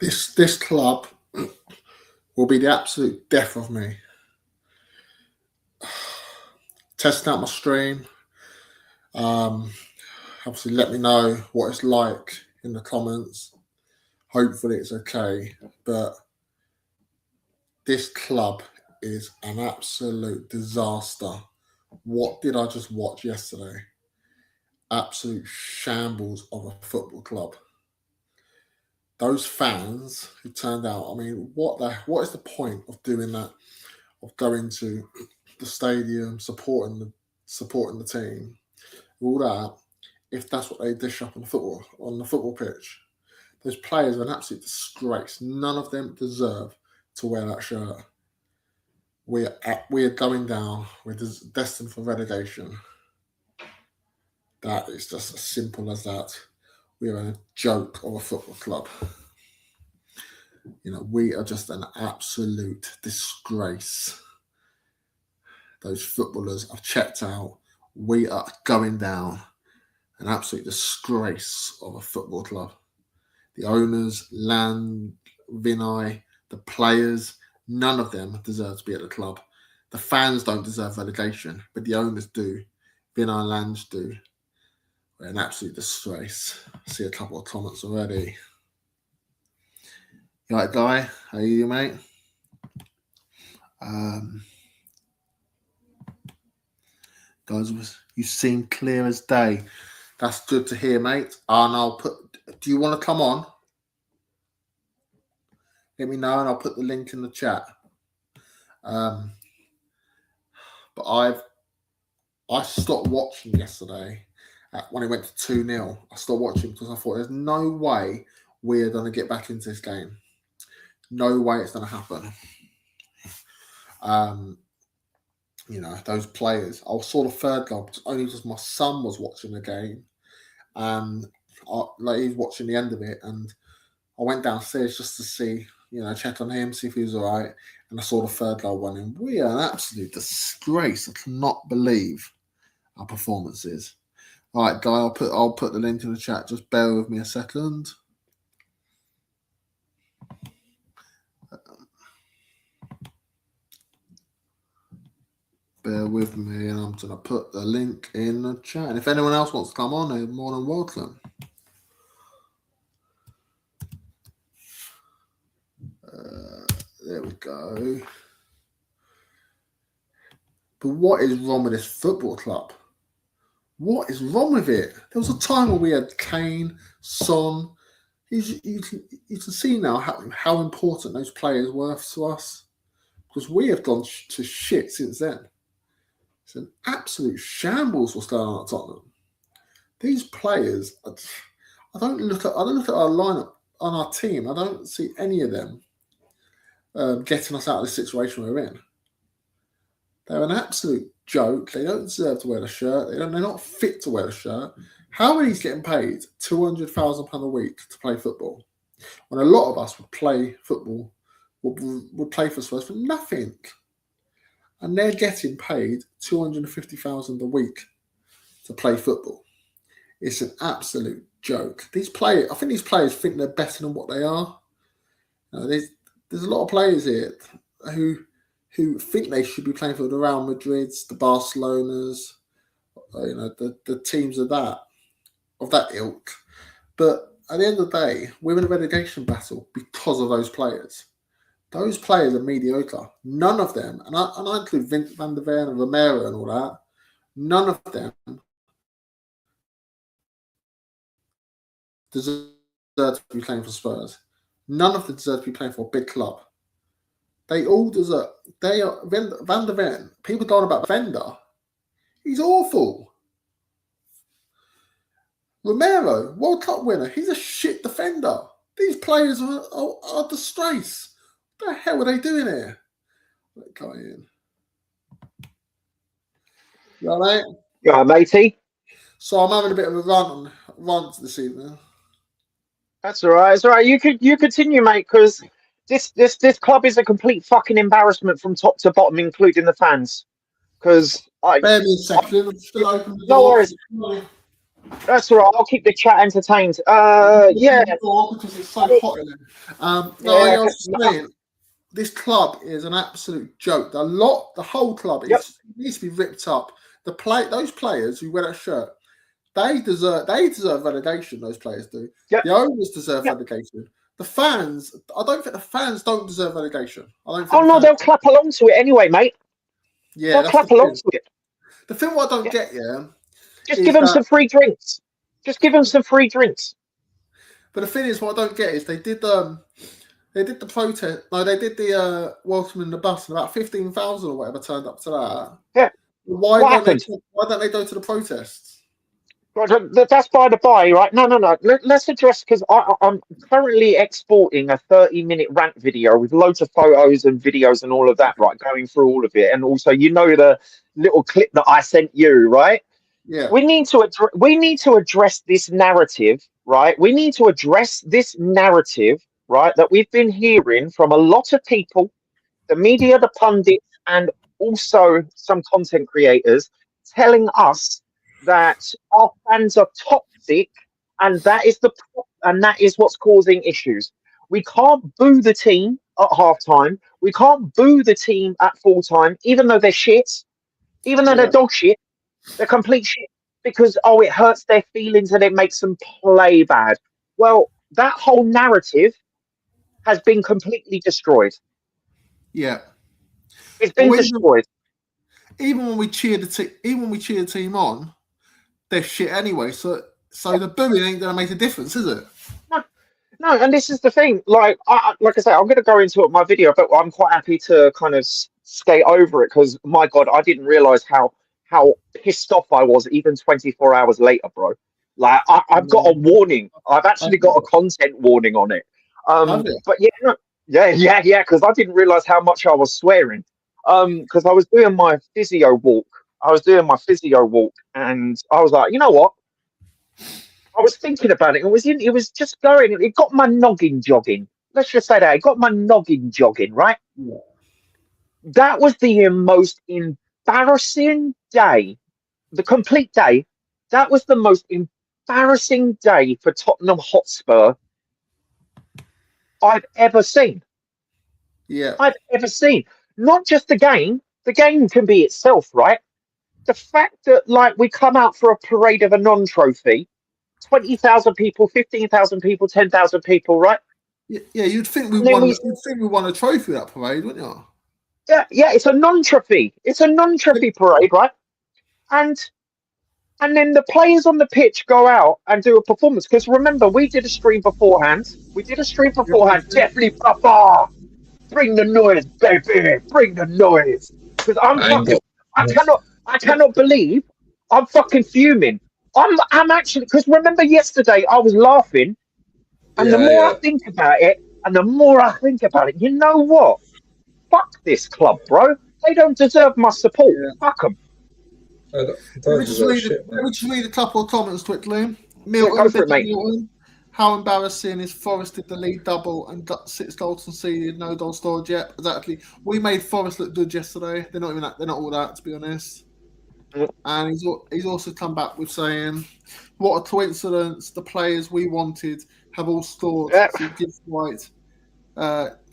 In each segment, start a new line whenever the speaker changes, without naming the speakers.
This club will be the absolute death of me. Testing out my stream. Obviously, let me know what it's like in the comments. Hopefully, it's okay. But this club is an absolute disaster. What did I just watch yesterday? Absolute shambles of a football club. Those fans who turned out, I mean, what is the point of doing that? Of going to the stadium, supporting the team, all that, if that's what they dish up on the football pitch. Those players are an absolute disgrace. None of them deserve to wear that shirt. We are going down. We're destined for relegation. That is just as simple as that. We are a joke of a football club. We are just an absolute disgrace. Those footballers have checked out. We are going down. An absolute disgrace of a football club. The owners, Land, Vinay, the players, none of them deserve to be at the club. The fans don't deserve relegation, but the owners do. Vinay Lands do. We're an absolute disgrace. I see a couple of comments already. You right, Guy? How are you, mate? Guys, you seem clear as day. That's good to hear, mate. And do you want to come on? Let me know and I'll put the link in the chat. But I stopped watching yesterday when it went to 2-0. I stopped watching because I thought there's no way we're going to get back into this game. No way it's going to happen. Those players. I saw the third goal only because my son was watching the game. And he was watching the end of it. And I went downstairs just to see, check on him, see if he was all right. And I saw the third goal went in. We are an absolute disgrace. I cannot believe our performances. All right, Guy, I'll put the link in the chat. Just bear with me a second. Bear with me, and I'm going to put the link in the chat. And if anyone else wants to come on, they're more than welcome. There we go. But what is wrong with this football club? What is wrong with it? There was a time when we had Kane, Son. You can see now how important those players were to us. Because we have gone to shit since then. It's an absolute shambles what's going on at Tottenham. These players, I don't look at our lineup on our team. I don't see any of them getting us out of the situation we're in. They're an absolute joke. They don't deserve to wear the shirt. They're not fit to wear the shirt. How are these getting paid £200,000 a week to play football? When a lot of us would play football, would play for Spurs for nothing. And they're getting paid £250,000 a week to play football. It's an absolute joke. I think these players think they're better than what they are. There's a lot of players here who think they should be playing for the Real Madrids, the Barcelonas, the teams of that ilk. But at the end of the day, we're in a relegation battle because of those players. Those players are mediocre. None of them, and I include Van der Ven and Romero and all that, none of them deserve to be playing for Spurs. None of them deserve to be playing for a big club. They all deserve. They are Van der Ven. People talk about Fender. He's awful. Romero, World Cup winner. He's a shit defender. These players are a disgrace. What the hell are they doing here? Let guy in. You all right?
You all right, matey?
So I'm having a bit of a rant this evening.
That's all right. It's all right. You continue, mate, because this club is a complete fucking embarrassment from top to bottom, including the fans. Because
bear me a second. I'm still open the
no
door.
worries. That's all right. I'll keep the chat entertained. Yeah.
Because it's so
I mean,
hot in there. No,
yeah.
I was saying this club is an absolute joke. The whole club
Yep.
needs to be ripped up. Those players who wear that shirt, they deserve relegation. Those players do.
Yep.
The owners deserve
Yep.
relegation. The fans, I don't think the fans don't deserve relegation. I don't
Oh
think the
no,
fans.
they'll clap along to it anyway, mate.
Yeah,
They'll
that's the
clap along
thing.
to it.
The thing what I don't
Yeah.
get,
Just give
is
them
that.
some free drinks. Just give them some free drinks.
But the thing is, what I don't get is they did the protest. No, they did the welcome in the bus, and about 15,000 or whatever turned up to that.
Yeah.
Why
What
don't they?
happened?
Why don't they go to the protests?
Right, that's by the by, right? No. Let's address because I'm currently exporting a 30-minute rant video with loads of photos and videos and all of that, right? Going through all of it, and also, the little clip that I sent you, right?
Yeah,
We need to address this narrative, right? We need to address this narrative, right? That we've been hearing from a lot of people, the media, the pundits, and also some content creators telling us that our fans are toxic, and that is what's causing issues. We can't boo the team at halftime. We can't boo the team at full time, even though they're shit, even though they're
yeah,
dog shit. They're complete shit because it hurts their feelings and it makes them play bad. Well, that whole narrative has been completely destroyed.
yeah.
It's been
Or even
destroyed.
even when we cheer the team on, they're shit anyway. So the booing ain't gonna make a difference, is it?
No, no, and this is the thing. Like I say, I'm going to go into it in my video, but I'm quite happy to kind of skate over it because, my God, I didn't realize how pissed off I was even 24 hours later, bro. Like I've got a warning. I've
Have
actually got a content warning on it.
it?
But yeah, no, yeah, because I didn't realize how much I was swearing. Because I was doing my physio walk. And I was like, you know what? I was thinking about it. It was just going. It got my noggin jogging. Let's just say that it got my noggin jogging. Right.
Yeah.
That was the most embarrassing day. The complete day. That was the most embarrassing day for Tottenham Hotspur I've ever seen.
Yeah,
I've ever seen. Not just the game. The game can be itself, right? The fact that we come out for a parade of a non-trophy, 20,000 people, 15,000 people, 10,000 people, right?
yeah. You'd think
And then we
You'd think we won a trophy that parade, wouldn't you?
yeah, it's a non-trophy. It's a non-trophy parade, right? And then the players on the pitch go out and do a performance. Because remember, we did a stream beforehand. Definitely, Papa, bring the noise, baby, bring the noise. Because
I ain't got.
I cannot believe I'm fucking fuming. I'm actually because remember yesterday I was laughing, and the
Yeah,
more I
yeah.
think about it, you know what? Fuck this club, bro. They don't deserve my support.
Yeah.
Fuck them.
Don't deserve shit,
Let
man.
me just read a couple of comments quickly.
Yeah, go for it, mate.
Milton. How embarrassing is Forest did the lead double and 6 goals conceded, no goal storage yet. Exactly. We made Forest look good yesterday. They're not even that. They're not all that, to be honest.
Mm.
And he's also come back with saying, "What a coincidence! The players we wanted have all scored."
Yeah.
So Gibbs White,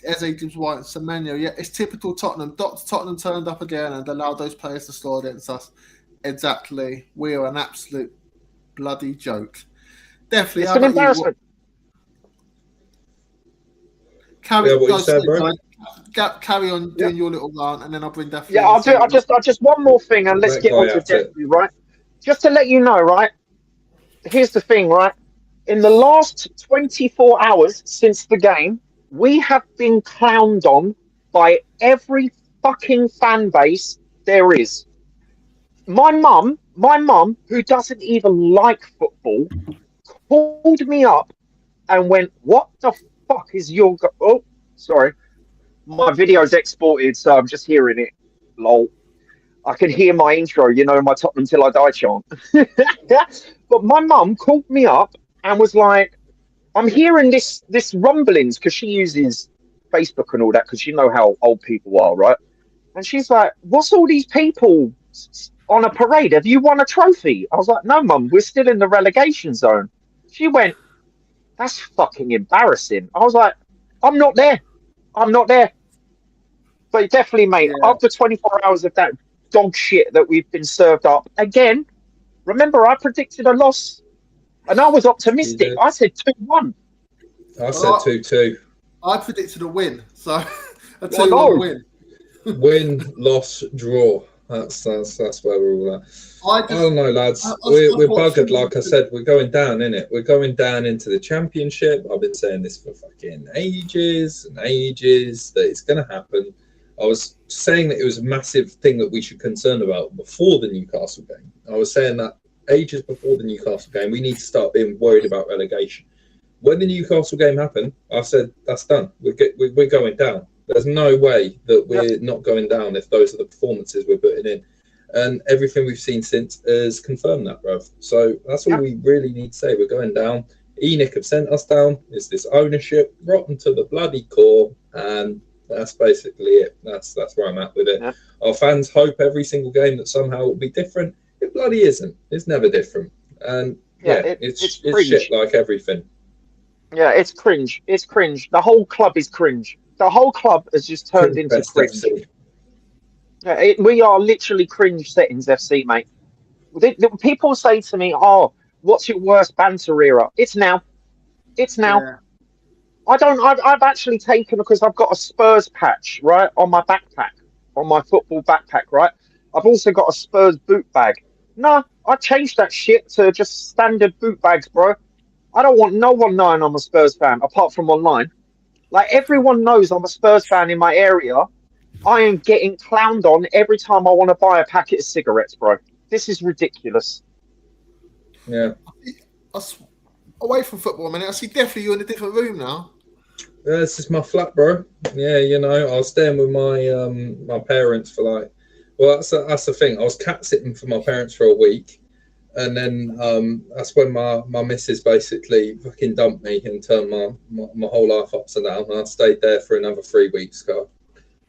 Eze Gibbs White, and Semenyo. Yeah, it's typical Tottenham. Dr. Tottenham turned up again and allowed those players to score against us. Exactly. We are an absolute bloody joke. Definitely.
It's
How
an
about you?
embarrassment.
Carry,
Yeah, what you said, bro?
carry on
Yeah.
doing your little rant, and then I'll bring Definitely.
Yeah, I'll just one more thing, and let's
That
get
guy
on to
have to.
Deathly, right? Just to let you know, right? Here's the thing, right? In the last 24 hours since the game, we have been clowned on by every fucking fan base there is. My mum, who doesn't even like football, called me up and went, "What the fuck is your oh, sorry, my video's exported, so I'm just hearing it. Lol. I can hear my intro, my Tottenham Till I Die chant." But my mum called me up and was like, "I'm hearing this rumblings," because she uses Facebook and all that, because you know how old people are, right? And she's like, "What's all these people on a parade. Have you won a trophy? I was like, no, Mum, we're still in the relegation zone. She went, that's fucking embarrassing. I was like, I'm not there. I'm not there. But definitely, mate,
Yeah,
after 24 hours of that dog shit that we've been served up, again, remember, I predicted a loss and I was
You
optimistic.
did.
I said 2-1.
I said
well,
2-2.
I predicted a win, so a
I
2-1
know.
win.
Win, loss, draw. That's where we're all at.
I
I
just,
don't know, lads.
I
We're
thought
buggered. Like I said, we're going down, innit? We're going down into the championship. I've been saying this for fucking ages and ages that it's going to happen. I was saying that it was a massive thing that we should concern about before the Newcastle game. I was saying that ages before the Newcastle game, we need to start being worried about relegation. When the Newcastle game happened, I said, that's done. We're going down. There's no way that we're not going down if those are the performances we're putting in. And everything we've seen since has confirmed that, bruv. So that's all we really need to say. We're going down. ENIC have sent us down. It's this ownership, rotten to the bloody core. And that's basically it. That's where I'm at with it.
Yeah.
Our fans hope every single game that somehow it will be different. It bloody isn't. It's never different. And it's shit like everything.
Yeah, it's cringe. It's cringe. The whole club is cringe. The whole club has just turned into
Best
cringe.
FC.
Yeah, we are literally cringe settings FC, mate. People say to me, "Oh, what's your worst banter era?" It's now. It's now.
yeah,
I've actually taken, because I've got a Spurs patch right on my backpack, on my football backpack, right. I've also got a Spurs boot bag. No, I changed that shit to just standard boot bags, bro. I don't want no one knowing I'm a Spurs fan, apart from online. Like, everyone knows I'm a Spurs fan in my area. I am getting clowned on every time I want to buy a packet of cigarettes, bro. This is ridiculous.
Yeah.
Away from football a minute, I see definitely you're in a different room now.
This is my flat, bro. Yeah, I was staying with my parents for that's the thing. I was cat sitting for my parents for a week, and then that's when my missus basically fucking dumped me and turned my whole life upside down. And I stayed there for another 3 weeks.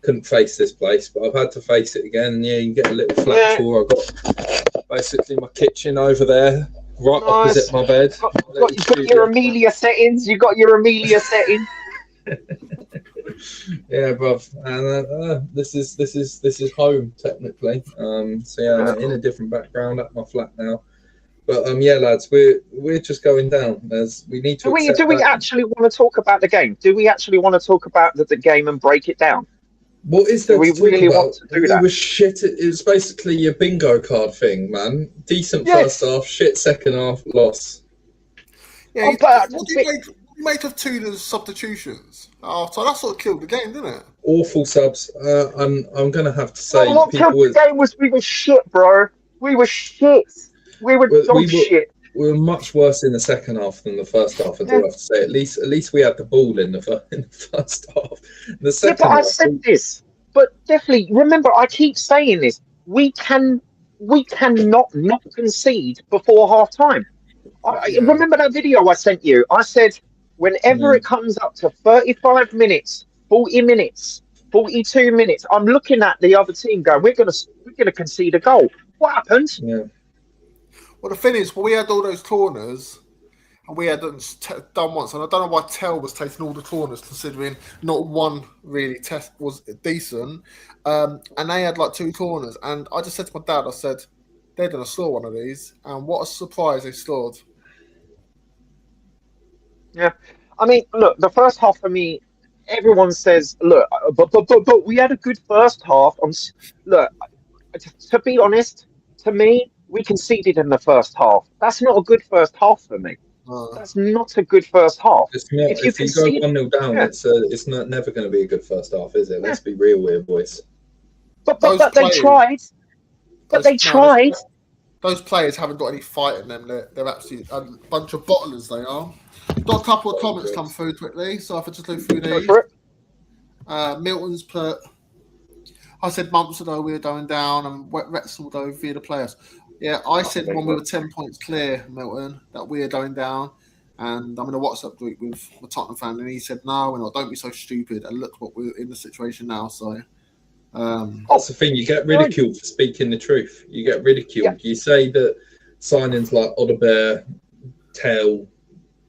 Couldn't face this place, but I've had to face it again. Yeah, you can get a little flat tour. I've got basically my kitchen over there, right opposite my bed.
You've got your Amelia settings. You got your Amelia setting.
Yeah, bruv. And this is home technically. So yeah, I'm in a different background at my flat now. But yeah, lads, we're just going down. We need to.
Do we actually want to talk about the game? Do we actually want to talk about the game and break it down?
What is there
do we
to
really
talk about?
Want to do that?
It was shit. It was basically your bingo card thing, man. Decent first half, shit second half, loss.
Yeah, what do you make of Tudor's substitutions? Oh, so that sort of killed the game, didn't it?
Awful subs. I'm gonna have to say,
what killed the game was we were shit, bro. We were shit. We were shit.
We were much worse in the second half than the first half. I do have to say. At least we had the ball in the first half. The second half,
I said this, but definitely remember. I keep saying this. We cannot not concede before half time. Remember that video I sent you? I said, whenever it comes up to 35 minutes, 40 minutes, 42 minutes, I'm looking at the other team going, we're gonna concede a goal. What happened?
Yeah.
Well, the thing is, we had all those corners, and we had done once, and I don't know why Tell was taking all the corners, considering not one really was decent, and they had like 2 corners, and I just said to my dad, I said, they're going to score one of these, and what a surprise they scored.
Yeah, I mean, look, the first half for me, everyone says, look, but we had a good first half. Look, to be honest, to me, we conceded in the first half. That's not a good first half for me. That's not a good first half.
It's not, if you go 1-0 down, it's never going to be a good first half, is it? Let's be real here, boys.
But they tried. But they tried.
Those players haven't got any fight in them. They're absolutely a bunch of bottlers, they are. Got a couple of comments come through quickly, so if I just look through these. Milton's put, I said months ago we were going down, and Wrexham will go via the players. Yeah, I said when we were 10 points clear, Milton, that we are going down, and I'm in a WhatsApp group with a Tottenham fan, and he said, no, we're not, don't be so stupid, and look what we're in the situation now, so.
That's the thing. You get ridiculed for speaking the truth. You get ridiculed. You say that signings like Odebear, Tell,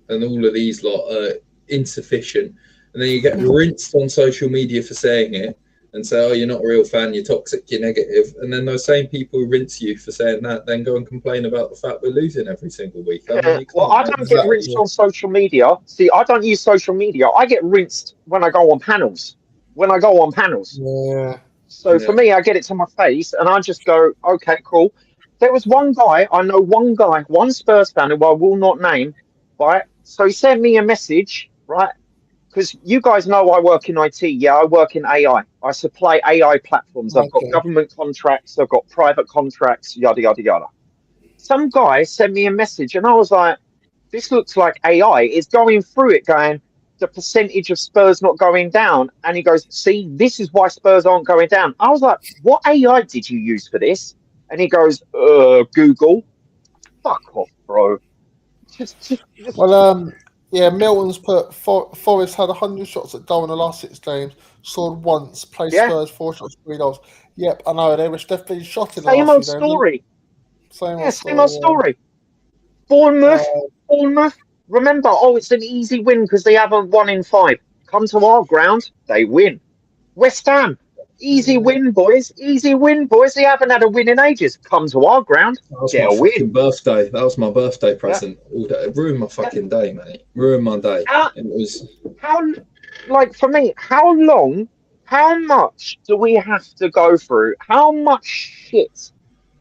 and all of these lot are insufficient, and then you get rinsed on social media for saying it and say, "Oh, you're not a real fan. You're toxic. You're negative." And then those same people who rinse you for saying that then go and complain about the fact we're losing every single week. I mean,
well, I don't get rinsed on social media. See, I don't use social media. I get rinsed when I go on panels.
Yeah.
So for me, I get it to my face and I just go, okay, cool. There was one guy, one Spurs fan who I will not name, right? So he sent me a message, right? Because you guys know I work in IT. Yeah, I work in AI. I supply AI platforms. I've got government contracts. I've got private contracts, yada, yada, yada. Some guy sent me a message and I was like, this looks like AI. It's going through it going, the percentage of Spurs not going down. And he goes, see, this is why Spurs aren't going down. I was like, what AI did you use for this? And he goes, Google. Fuck off, bro. Just...
Well, yeah, Milton's put Forest had 100 shots at goal in the last 6 games, scored once, played Spurs 4 shots, 3 goals. Yep, I know, they were definitely shot in the
same
last
old
few
story.
Games.
Same old story. Bournemouth, remember, it's an easy win because they haven't won in 5. Come to our ground, they win. West Ham, easy win, boys. Easy win, boys. They haven't had a win in ages. Come to our ground, get a win.
Birthday. That was my birthday present. All day. It ruined my fucking day, mate. Ruined my day. It was
for me, how much do we have to go through? How much shit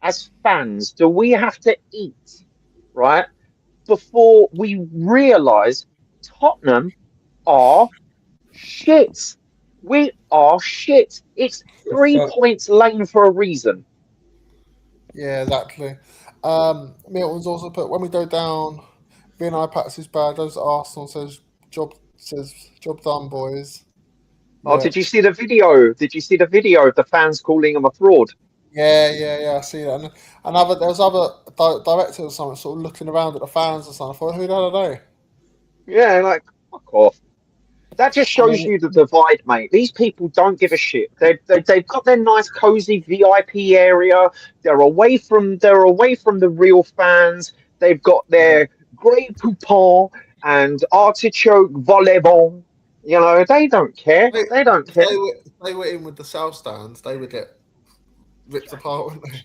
as fans do we have to eat, right, before we realise Tottenham are shit? We are shit. It's 3 points lane for a reason.
Yeah, exactly. Milton's also put, when we go down, being Ipax is bad. Those Arsenal says job done, boys.
Oh, did you see the video? Did you see the video of the fans calling him a fraud?
Yeah, I see that. And there was other directors or something sort of looking around at the fans or something. I thought, who the hell are they?
Yeah, like, fuck off. That just shows you the divide, mate. These people don't give a shit. They've got their nice, cozy VIP area. They're away from the real fans. They've got their grey poupon and artichoke volleyball. You know, they don't care. They don't care.
If they were in with the South stands, they would get ripped apart, wouldn't they?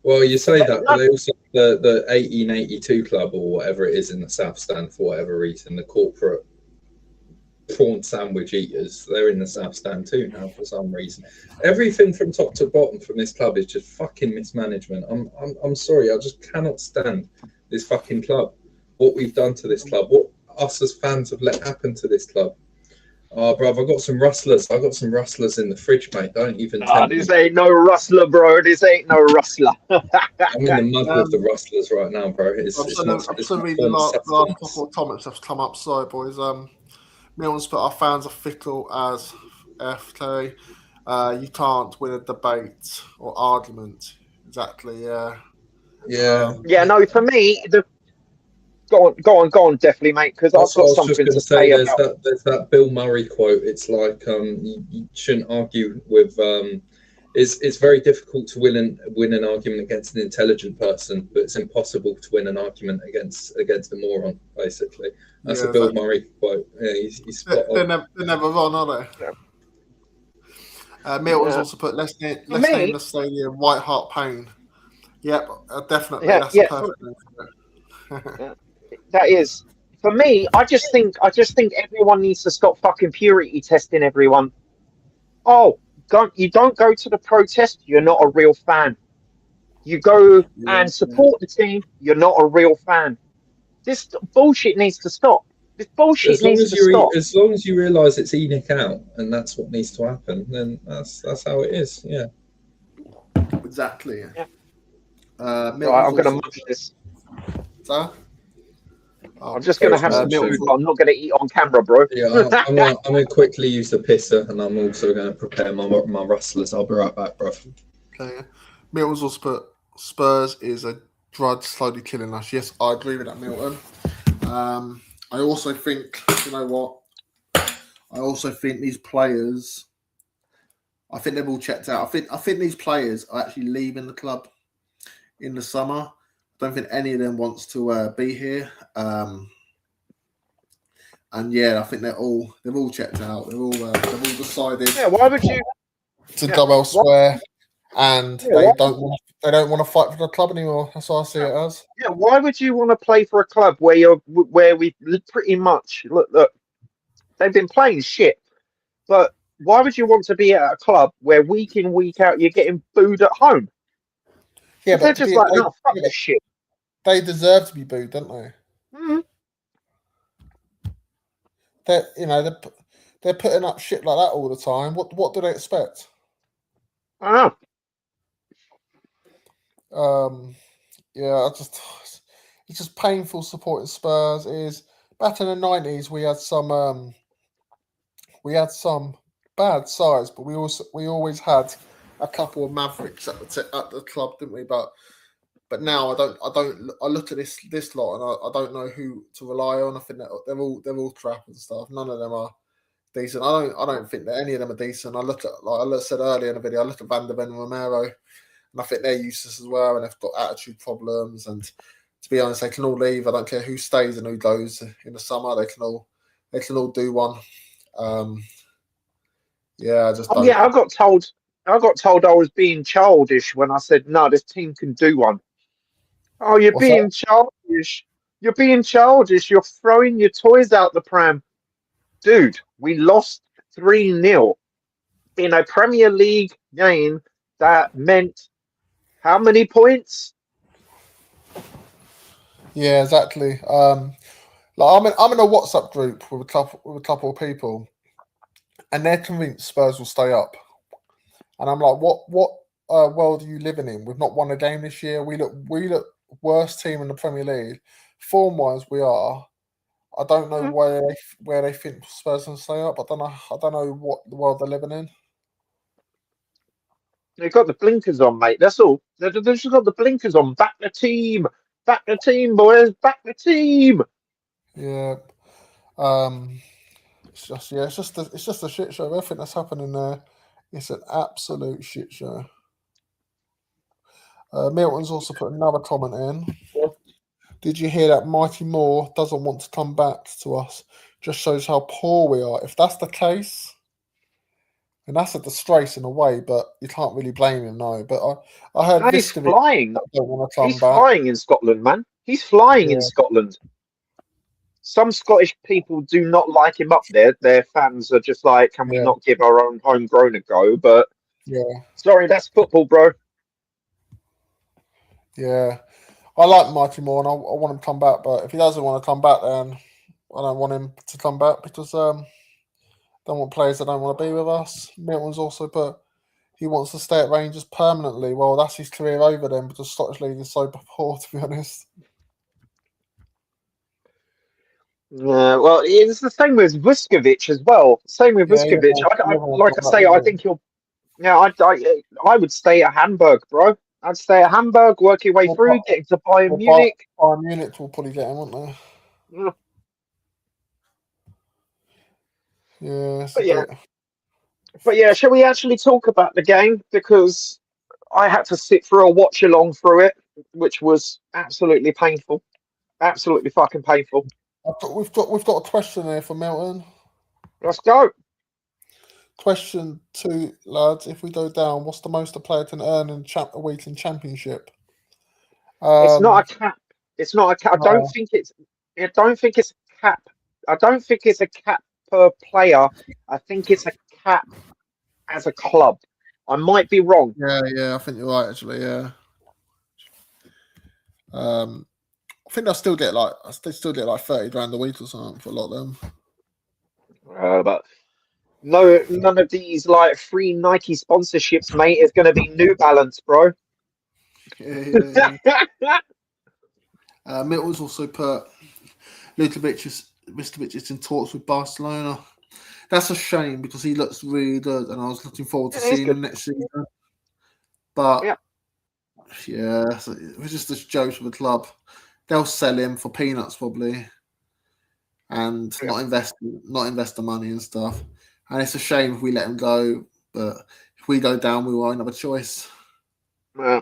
Well, you say that, but they also the 1882 club or whatever it is in the South Stand for whatever reason, the corporate prawn sandwich eaters, they're in the South Stand too now for some reason. Everything from top to bottom from this club is just fucking mismanagement. I'm sorry, I just cannot stand this fucking club. What we've done to this club, what us as fans have let happen to this club. Oh, bruv, I've got some rustlers. I've got some rustlers in the fridge, mate. Don't even tempt me.
This ain't no rustler, bro. This ain't no rustler.
I'm in the mud with the rustlers right now, bro.
I'm still reading the last couple of comments that's come up. Sorry, boys. Milton's put, our fans are fickle as FK. You can't win a debate or argument. Exactly, yeah.
Yeah, no, for me, Go on, definitely, mate, because I've got something to say about.
There's that Bill Murray quote. It's like you shouldn't argue with. It's very difficult to win an argument against an intelligent person, but it's impossible to win an argument against a moron. Basically, that's a Bill Murray quote. Yeah, he's spot on.
They're never wrong, are they? Yeah. Milton's also put, let's name the stadium White Hart Pain. Yep, definitely. That's the perfect name for it.
That is, for me, I just think everyone needs to stop fucking purity testing everyone. Oh, you don't go to the protest, you're not a real fan. You go and support the team, you're not a real fan. This bullshit needs to stop. This bullshit needs to stop.
As long as you realise it's ENIC out and that's what needs to happen, then that's how it is. Yeah.
Exactly.
Yeah.
Right,
I'm going to munch this.
Sir?
I'm just going to have some food, but I'm not going to eat on camera, bro.
Yeah, I'm going to quickly use the pisser, and I'm also going to prepare my rustlers. I'll be right back, bro.
Okay. Milton's also put, Spurs is a drug slowly killing us. Yes, I agree with that, Milton. I also think, you know what? I also think these players I think they've all checked out. I think these players are actually leaving the club in the summer. I don't think any of them wants to be here. And yeah, I think they've all checked out. They've all decided
Yeah, why would you?
to
Yeah,
go elsewhere, and
Yeah,
they
why-
don't want to fight for the club anymore. That's what I see it as.
yeah, why would you want to play for a club where we pretty much look? They've been playing shit, but why would you want to be at a club where week in week out you're getting booed at home?
Yeah,
If they're
but
just like, no, fuck this shit.
they deserve to be booed, don't they?
Mm.
They're putting up shit like that all the time. What do they expect?
I don't
Yeah, it's just painful supporting Spurs. It is back in the 90s we had some bad sides, but we always had a couple of mavericks at the club, didn't we? But now I look at this lot and I don't know who to rely on. I think that they're all crap and stuff. None of them are decent. I don't think that any of them are decent. I said earlier in the video, I look at Van der Ven and Romero, and I think they're useless as well, and they've got attitude problems. And to be honest, they can all leave. I don't care who stays and who goes in the summer. They can all do one. Yeah, I just don't.
Yeah, I got told I was being childish when I said no, this team can do one. Oh, you're
What's that?
being childish. You're being childish. You're throwing your toys out the pram. Dude, we lost 3-0 in a Premier League game that meant how many points?
Yeah, exactly. Like I'm in a WhatsApp group with a couple of people, and they're convinced Spurs will stay up. And I'm like, what world are you living in? We've not won a game this year. We look worst team in the Premier League. Form wise, we are. I don't know where they think Spurs can stay up. I don't know what the world they're living in.
They've got the blinkers on, mate. That's all. They've just got the blinkers on. Back the team, boys. Back the team.
Yeah. It's just a shit show. Everything that's happening there, it's an absolute shit show. Milton's also put another comment in. Did you hear that Mighty Moore doesn't want to come back to us? Just shows how poor we are. If that's the case, and that's a disgrace in a way, but you can't really blame him, no. But I heard
No, he's
Viscovic
flying.
don't want to come
He's
back.
flying in Scotland, man. He's flying in
Yeah.
Scotland. Some Scottish people do not like him up there. Their fans are just like, can we not give our own homegrown a go? But
yeah,
sorry, that's football, bro.
yeah. I like Mighty Moore and I want him to come back, but if he doesn't want to come back, then I don't want him to come back because don't want players that don't want to be with us. Milton's also put he wants to stay at Rangers permanently. Well, that's his career over then because Scottish League is so poor, to be honest.
Yeah, well, it's the same with Vuskovic as well. Same with Vuskovic. Like I say, I think he'll. Yeah, I would stay at Hamburg, bro. I'd stay at Hamburg, work your way through, get into Bayern Munich.
Bayern Munich will probably get him, won't they?
Yeah.
Yeah,
but yeah, shall we actually talk about the game? Because I had to sit through a watch along through it, which was absolutely painful. Absolutely fucking painful.
We've got a question there for Milton.
Let's go.
Question 2, lads. If we go down, what's the most a player can earn in a week in Championship?
It's not a cap. It's not a cap.
No.
I don't think it's a cap. I don't think it's a cap per player. I think it's a cap as a club. I might be wrong.
Yeah, I think you're right. Actually, yeah. I think they still get like 30 grand a week or something for a lot of them.
But no, none of these like free Nike sponsorships, mate. It's going to be New Balance, bro.
Yeah. Milton's also put Mitrovic is in talks with Barcelona. That's a shame because he looks really good, and I was looking forward to seeing him next season. But yeah, it was just a joke for the club. They'll sell him for peanuts probably, and not invest the money and stuff. And it's a shame if we let him go. But if we go down, we won't have a choice. Yeah.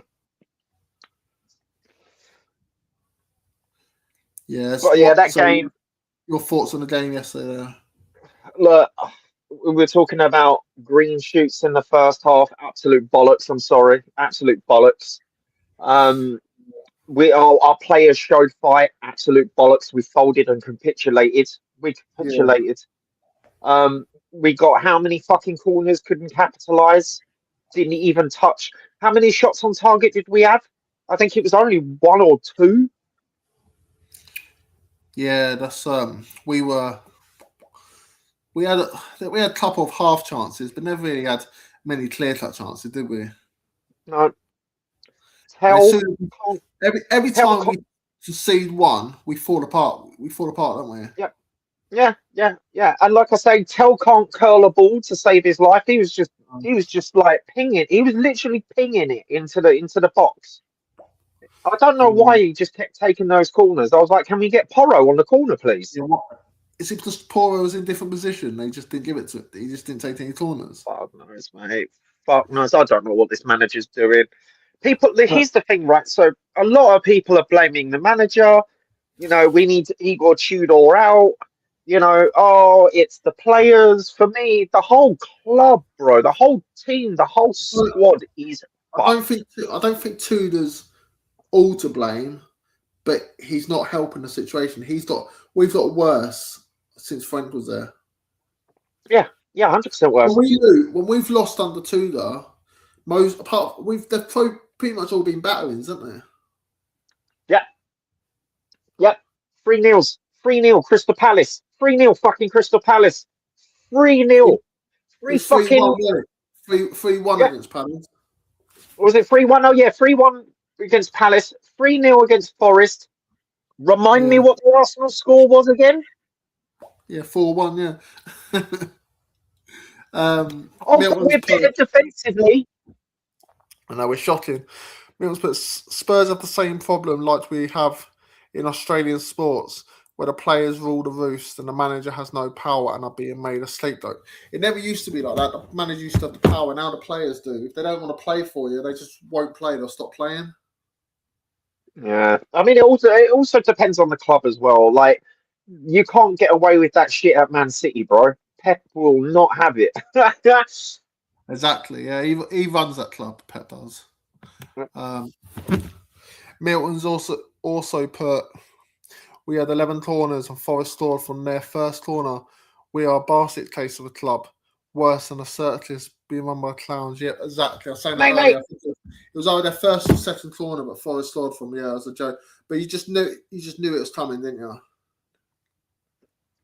But yeah, that game.
Your thoughts on the game yesterday?
Look, we were talking about green shoots in the first half. Absolute bollocks. I'm sorry, absolute bollocks. Our players showed fight. Absolute bollocks. We folded and capitulated. We capitulated. Yeah. We got how many fucking corners couldn't capitalize? Didn't even touch. How many shots on target did we have? I think it was only 1 or 2.
Yeah, that's we had a couple of half chances, but never really had many clear cut chances, did we?
No.
Every time we concede one, we fall apart. We fall apart, don't we?
Yep. Yeah. And like I say, Tell can't curl a ball to save his life. He was just like pinging. He was literally pinging it into the box. I don't know why he just kept taking those corners. I was like, can we get Porro on the corner, please?
Yeah, is it just Porro was in a different position? They just didn't give it to it. He just didn't take any corners.
Fuck knows, mate. Fuck knows. I don't know what this manager's doing. Here's the thing, right? So a lot of people are blaming the manager. You know, we need Igor Tudor out. You know, it's the players. For me, the whole club, bro, the whole team, the whole squad is fucked.
I don't think Tudor's all to blame, but he's not helping the situation. We've got worse since Frank was there.
Yeah, 100% worse.
When we've lost under Tudor, they've pretty much all been batterings, haven't
they? Yeah. 3-0 Crystal Palace. 3-0 fucking Crystal Palace. 3-0.
3-1 against Palace.
Or was it 3-1? Oh yeah, 3-1 against Palace. 3-0 against Forest. Remind me what the Arsenal score was again?
Yeah, 4-1, yeah.
We're better defensively.
I know, we're shocking. But Spurs have the same problem like we have in Australian sports, where the players rule the roost and the manager has no power and are being made asleep. Though it never used to be like that. The manager used to have the power. Now the players do. If they don't want to play for you, they just won't play. They'll stop playing.
Yeah, I mean, it also depends on the club as well. Like, you can't get away with that shit at Man City, bro. Pep will not have it.
Exactly. Yeah, he runs that club. Pep does. Milton's also put. We had 11 corners and Forest scored from their first corner. We are a basket case of a club, worse than a circus being run by clowns. Yeah, exactly. I was saying that earlier. It was either their first or second corner, but Forest scored from. Yeah, it was a joke. But you just knew it was coming, didn't you?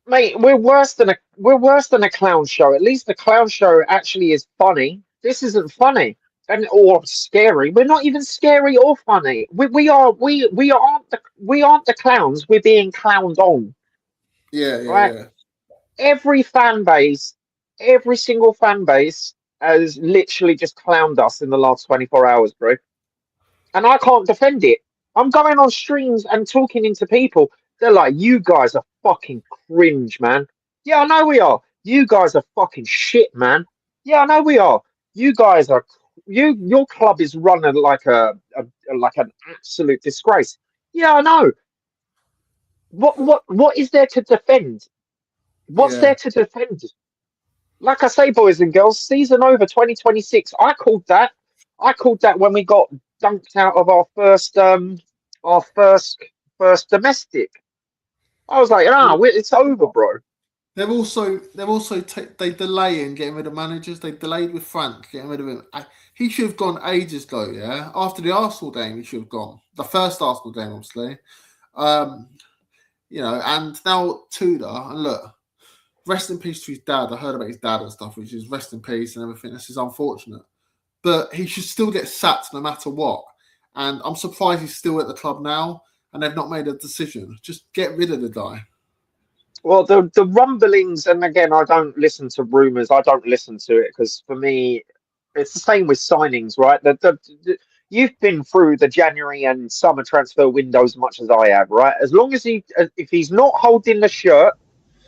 Mate, we're worse than a clown show. At least the clown show actually is funny. This isn't funny or scary. We're not even scary or funny. We aren't the clowns. We're being clowned on.
Yeah,
right?
Yeah.
Every single fan base has literally just clowned us in the last 24 hours, bro. And I can't defend it. I'm going on streams and talking into people. They're like, you guys are fucking cringe, man. Yeah, I know we are. You guys are fucking shit, man. Yeah, I know we are. You guys are. Your club is running like an absolute disgrace. Yeah, I know. What is there to defend? What's there to defend? Like I say, boys and girls, season over 2026. I called that when we got dunked out of our first domestic. I was like, it's over, bro.
They've also they delay in getting rid of managers. They delayed with Frank getting rid of him. He should have gone ages ago. Yeah, after the Arsenal game, he should have gone. The first Arsenal game, obviously. And now Tudor. And look, rest in peace to his dad. I heard about his dad and stuff, which is rest in peace and everything. This is unfortunate, but he should still get sacked no matter what. And I'm surprised he's still at the club now, and they've not made a decision. Just get rid of the guy.
Well, the rumblings, and again, I don't listen to rumours. I don't listen to it because for me, it's the same with signings, right? You've been through the January and summer transfer windows as much as I have, right? As long as if he's not holding the shirt,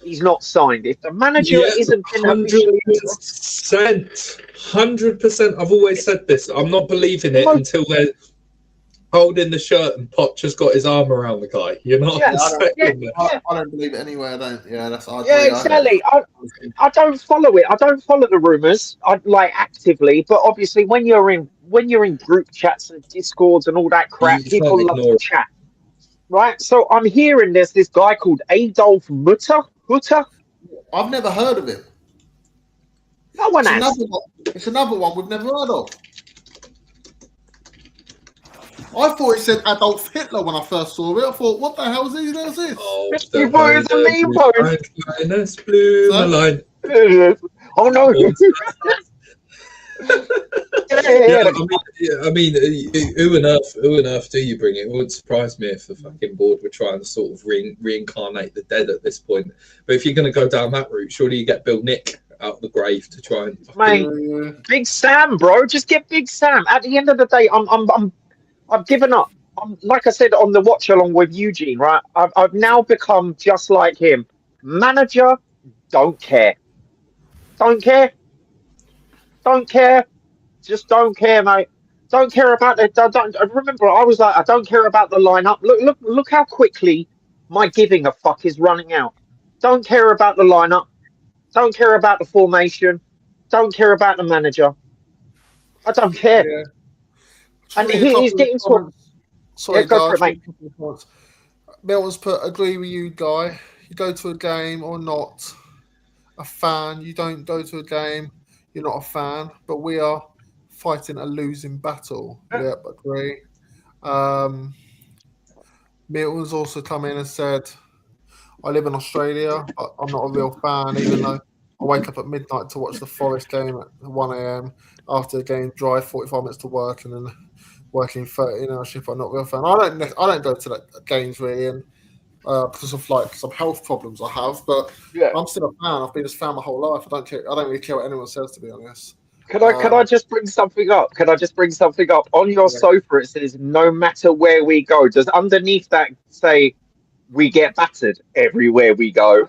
he's not signed. If the manager
Yeah,
isn't been officially
100%. I've always said this. I'm not believing it until they're holding the shirt and Poch has got his arm around the guy. You're not
Yeah,
saying
I don't believe it anyway. I don't. Yeah, that's. I
yeah,
agree.
exactly. I don't follow it. I don't follow the rumors. I like actively, but obviously when you're in group chats and discords and all that crap,
you can't
people love
ignore
to
it.
chat, right? So I'm hearing there's this guy called Adolf Hutter.
I've never heard of him.
No one
It's
has.
another one. It's another one we've never heard of. I thought it said Adolf Hitler when I first saw it. I thought, what the hell is this?
Oh,
You thought it was a meme phone.
Linus blew my line.
Oh no.
I mean, who on earth do you bring? It wouldn't surprise me if the fucking board were trying to sort of reincarnate the dead at this point. But if you're going to go down that route, surely you get Bill Nick out of the grave to try and.
Mate, Big Sam, bro, just get Big Sam. At the end of the day, I've given up. Like I said on the watch along with Eugene, right? I've now become just like him. Manager, don't care. Don't care. Don't care. Just don't care, mate. Don't care about it. Don't remember. I was like, I don't care about the lineup. Look how quickly my giving a fuck is running out. Don't care about the lineup. Don't care about the formation. Don't care about the manager. I don't care.
Yeah.
And he's getting to.
Sorry,
yeah, go for it, mate.
Milton's put, agree with you, Guy. You go to a game or not a fan. You don't go to a game, you're not a fan. But we are fighting a losing battle. Yep, agree. Milton's also come in and said, I live in Australia, but I'm not a real fan, even though I wake up at midnight to watch the Forest game at 1 a.m. After the game, drive 45 minutes to work, and then working 13-hour shift. I'm not a real fan. I don't go to the games really, and because of like some health problems I have. But
Yeah.
I'm still a fan. I've been a fan my whole life. I don't care. I don't really care what anyone says, to be honest.
Could I just bring something up? On your sofa, it says, no matter where we go. Does underneath that say, we get battered everywhere we go?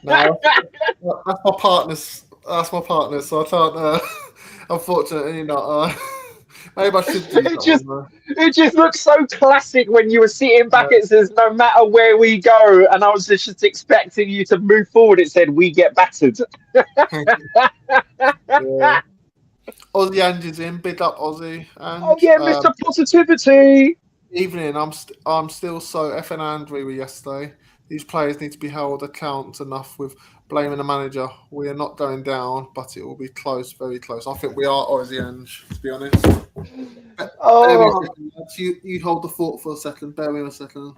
No, that's my partner's. So I can't. Unfortunately, not. Maybe I should do that.
It just looks so classic when you were sitting back. It says, no matter where we go. And I was just expecting you to move forward. It said, we get battered.
Yeah. Ozzy Ange's in. Big up, Ozzy. And,
oh, yeah, Mr. Positivity.
Evening. I'm still so effing angry with yesterday. These players need to be held account enough with blaming the manager. We are not going down, but it will be close, very close. I think we are Ozzy Ange, to be honest. You hold the fort for a second. Bear with me a second.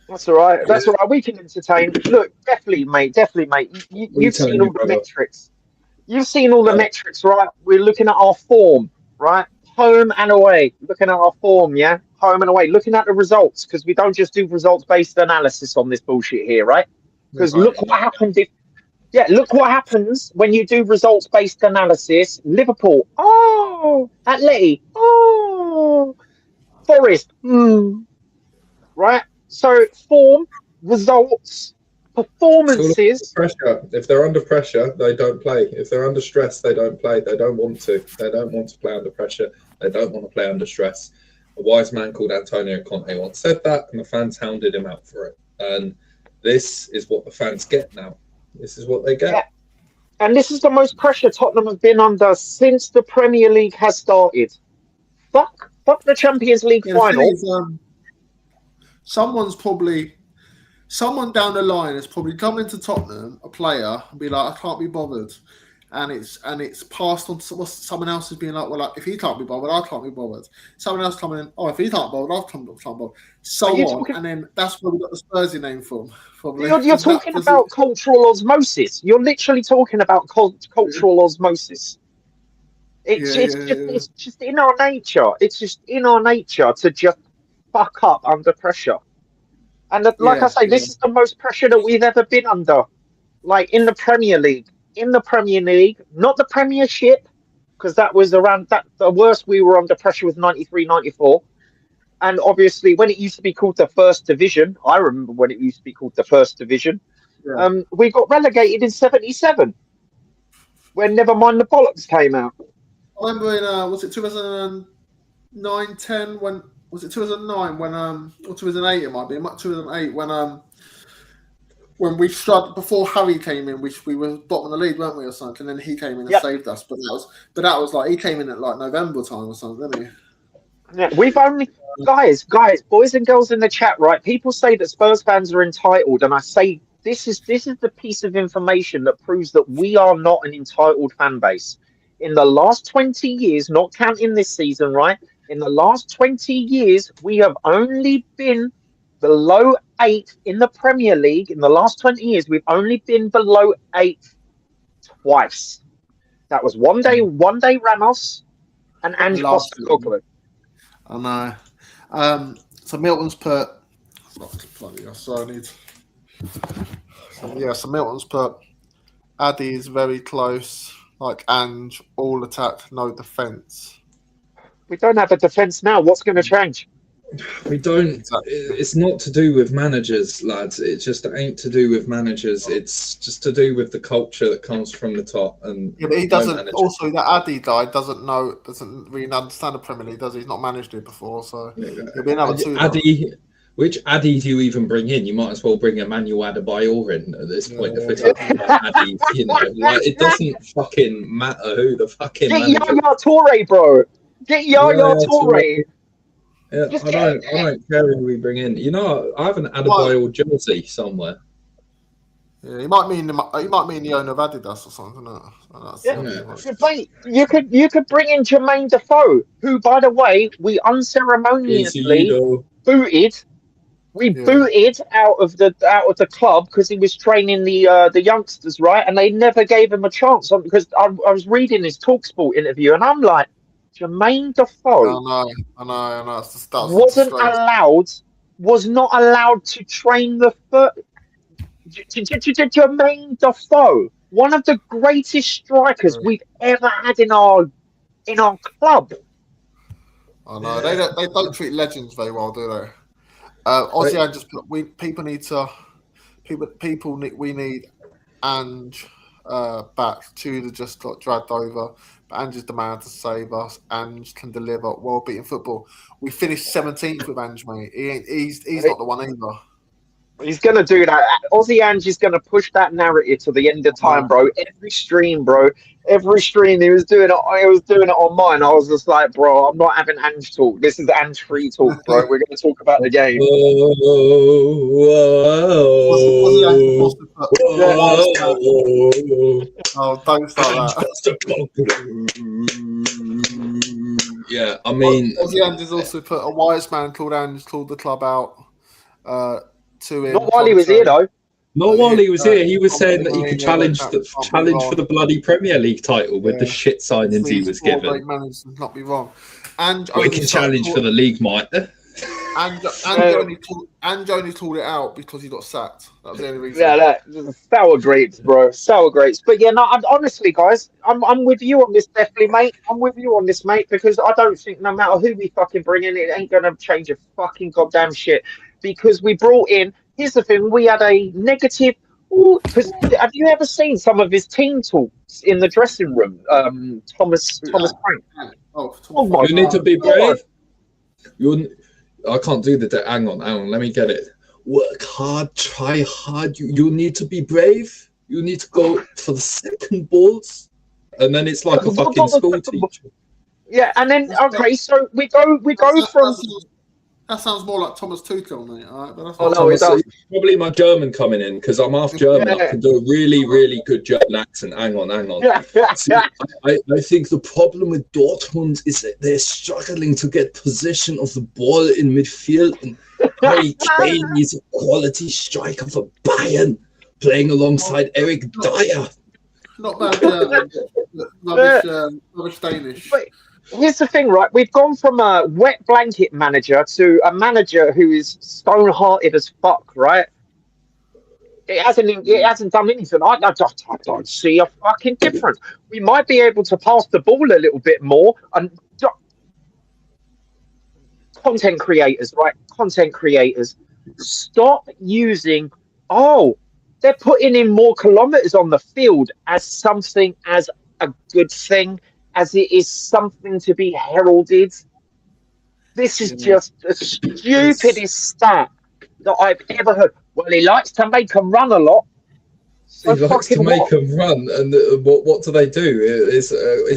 That's all right. We can entertain. Look, definitely, mate. You've seen all the metrics. You've seen all the metrics, right? We're looking at our form, right? Home and away. Looking at our form, yeah? Home and away. Looking at the results, because we don't just do results-based analysis on this bullshit here, right? Because look what happened look what happens when you do results-based analysis. Liverpool, Atleti, Forest, right? So form, results, performances.
Pressure. If they're under pressure, they don't play. If they're under stress, they don't play. They don't want to. They don't want to play under pressure. They don't want to play under stress. A wise man called Antonio Conte once said that, and the fans hounded him out for it. And this is what the fans get now. This is what they get.
Yeah. And this is the most pressure Tottenham have been under since the Premier League has started. Fuck the Champions League final.
Someone down the line has probably come into Tottenham, a player, and be like, I can't be bothered. And it's passed on to someone else is being like, well, if he can't be bothered, I can't be bothered. Someone else coming in, if he can't be bothered, I can't be bothered. So on, and then that's where we got the Spursy name from.
You're talking about cultural osmosis. You're literally talking about cultural osmosis. It's just in our nature. It's just in our nature to just fuck up under pressure. And like I say, this is the most pressure that we've ever been under. Like in the Premier League. Not the Premiership, because that was around that. The worst we were under pressure was 93, 94. And obviously, when it used to be called the First Division, I remember when it used to be called the First Division.
Yeah.
We got relegated in '77 when Never Mind the Bollocks came out.
I remember in was it 2009, 10 when was it 2009 when or 2008 it might be 2008 when we struggled before Harry came in, we were bottom of the league, weren't we, or something? And then he came in and
Yep.
saved us. But that was like he came in at like November time or something, didn't he?
Yeah, we've only guys, boys and girls in the chat, right? People say that Spurs fans are entitled, and I say this is the piece of information that proves that we are not an entitled fan base. In the last 20 years, not counting this season, right? In the last 20 years, we have only been below 8th in the Premier League. In the last 20 years, we've only been below 8th twice. That was one day Ramos and Ange
Last
Postecoglou.
I know. So Milton's put. So I need. So Milton's put. Addy is very close, like Ange, all attack, no defence.
We don't have a defence now. What's going to change?
We don't. It's not to do with managers, lads. It just ain't to do with managers. It's just to do with the culture that comes from the top. And
yeah, but he doesn't. Also, that Addy guy doesn't really understand the Premier League, does he? He's not managed it before, so he'll be another two.
Addy, which Addy do you even bring in? You might as well bring Emmanuel Adebayor in at this point. If we're talking about Addy, you know, like it doesn't fucking matter who the fucking
Get
manager.
Yaya Toure, bro. Get Yaya Toure.
Yeah, I don't care who we bring in. You know, I have an Adebayor jersey somewhere.
Yeah, he might mean the owner of Adidas or something.
Mate, you could bring in Jermaine Defoe, who, by the way, we unceremoniously booted. We booted out of the club because he was training the youngsters, right? And they never gave him a chance because I was reading his TalkSport interview, and I'm like, Jermaine Defoe
I know.
Was not allowed to train the foot. Jermaine Defoe, one of the greatest strikers we've ever had in our club.
I know they don't treat legends very well, do they? Ozzy, I just put we need Ange back. Tudor just got dragged over. But Ange is the man to save us. Ange can deliver well-beaten football. We finished 17th with Ange, mate. He's not the one either.
He's gonna do that. Aussie Ange is gonna push that narrative to the end of time, bro. Every stream he was doing it. I was doing it on mine. I was just like, bro, I'm not having Ange talk. This is Ange free talk, bro. We're gonna talk about the game.
Oh, don't start
that. Yeah, I mean,
Aussie Ange has also put a wise man called Ange called the club out. To him.
Not while he was here, though.
Not while he was here. He was saying that he could challenge for the bloody Premier League title with the shit signings he was given.
Not be wrong. And
we can challenge for the league, might.
And only called it out because he got sacked. That was the only reason.
Yeah, sour grapes, bro. Sour grapes. But yeah, no, honestly, guys, I'm with you on this, definitely, mate. I'm with you on this, mate, because I don't think no matter who we fucking bring in, it ain't gonna change a fucking goddamn shit. Because we brought in. Here's the thing: we had a negative. Because have you ever seen some of his team talks in the dressing room? Thomas Frank.
Oh
my God. You need to be brave. I can't do the. Hang on. Let me get it. Work hard, try hard. You need to be brave. You need to go for the second balls, and then it's like a fucking school teacher.
Yeah, and then okay, so we go from.
That sounds more like Thomas Tuchel, mate. All right,
but that's probably my German coming in because I'm half German. I can do a really, really good German accent. Hang on. See, I think the problem with Dortmund is that they're struggling to get possession of the ball in midfield. And Harry Kane is a quality striker for Bayern, playing alongside Eric Dyer.
Not bad German, rubbish Danish.
Here's the thing, right? We've gone from a wet blanket manager to a manager who is stone-hearted as fuck, right? It hasn't done anything. I don't see a fucking difference. We might be able to pass the ball a little bit more. And content creators, right? Content creators, stop using. Oh, They're putting in more kilometers on the field as something, as a good thing, as it is something to be heralded. This is just the stupidest stat that I've ever heard. Well, he likes to make them run a lot. So
He likes to make them run, and what do they do? Is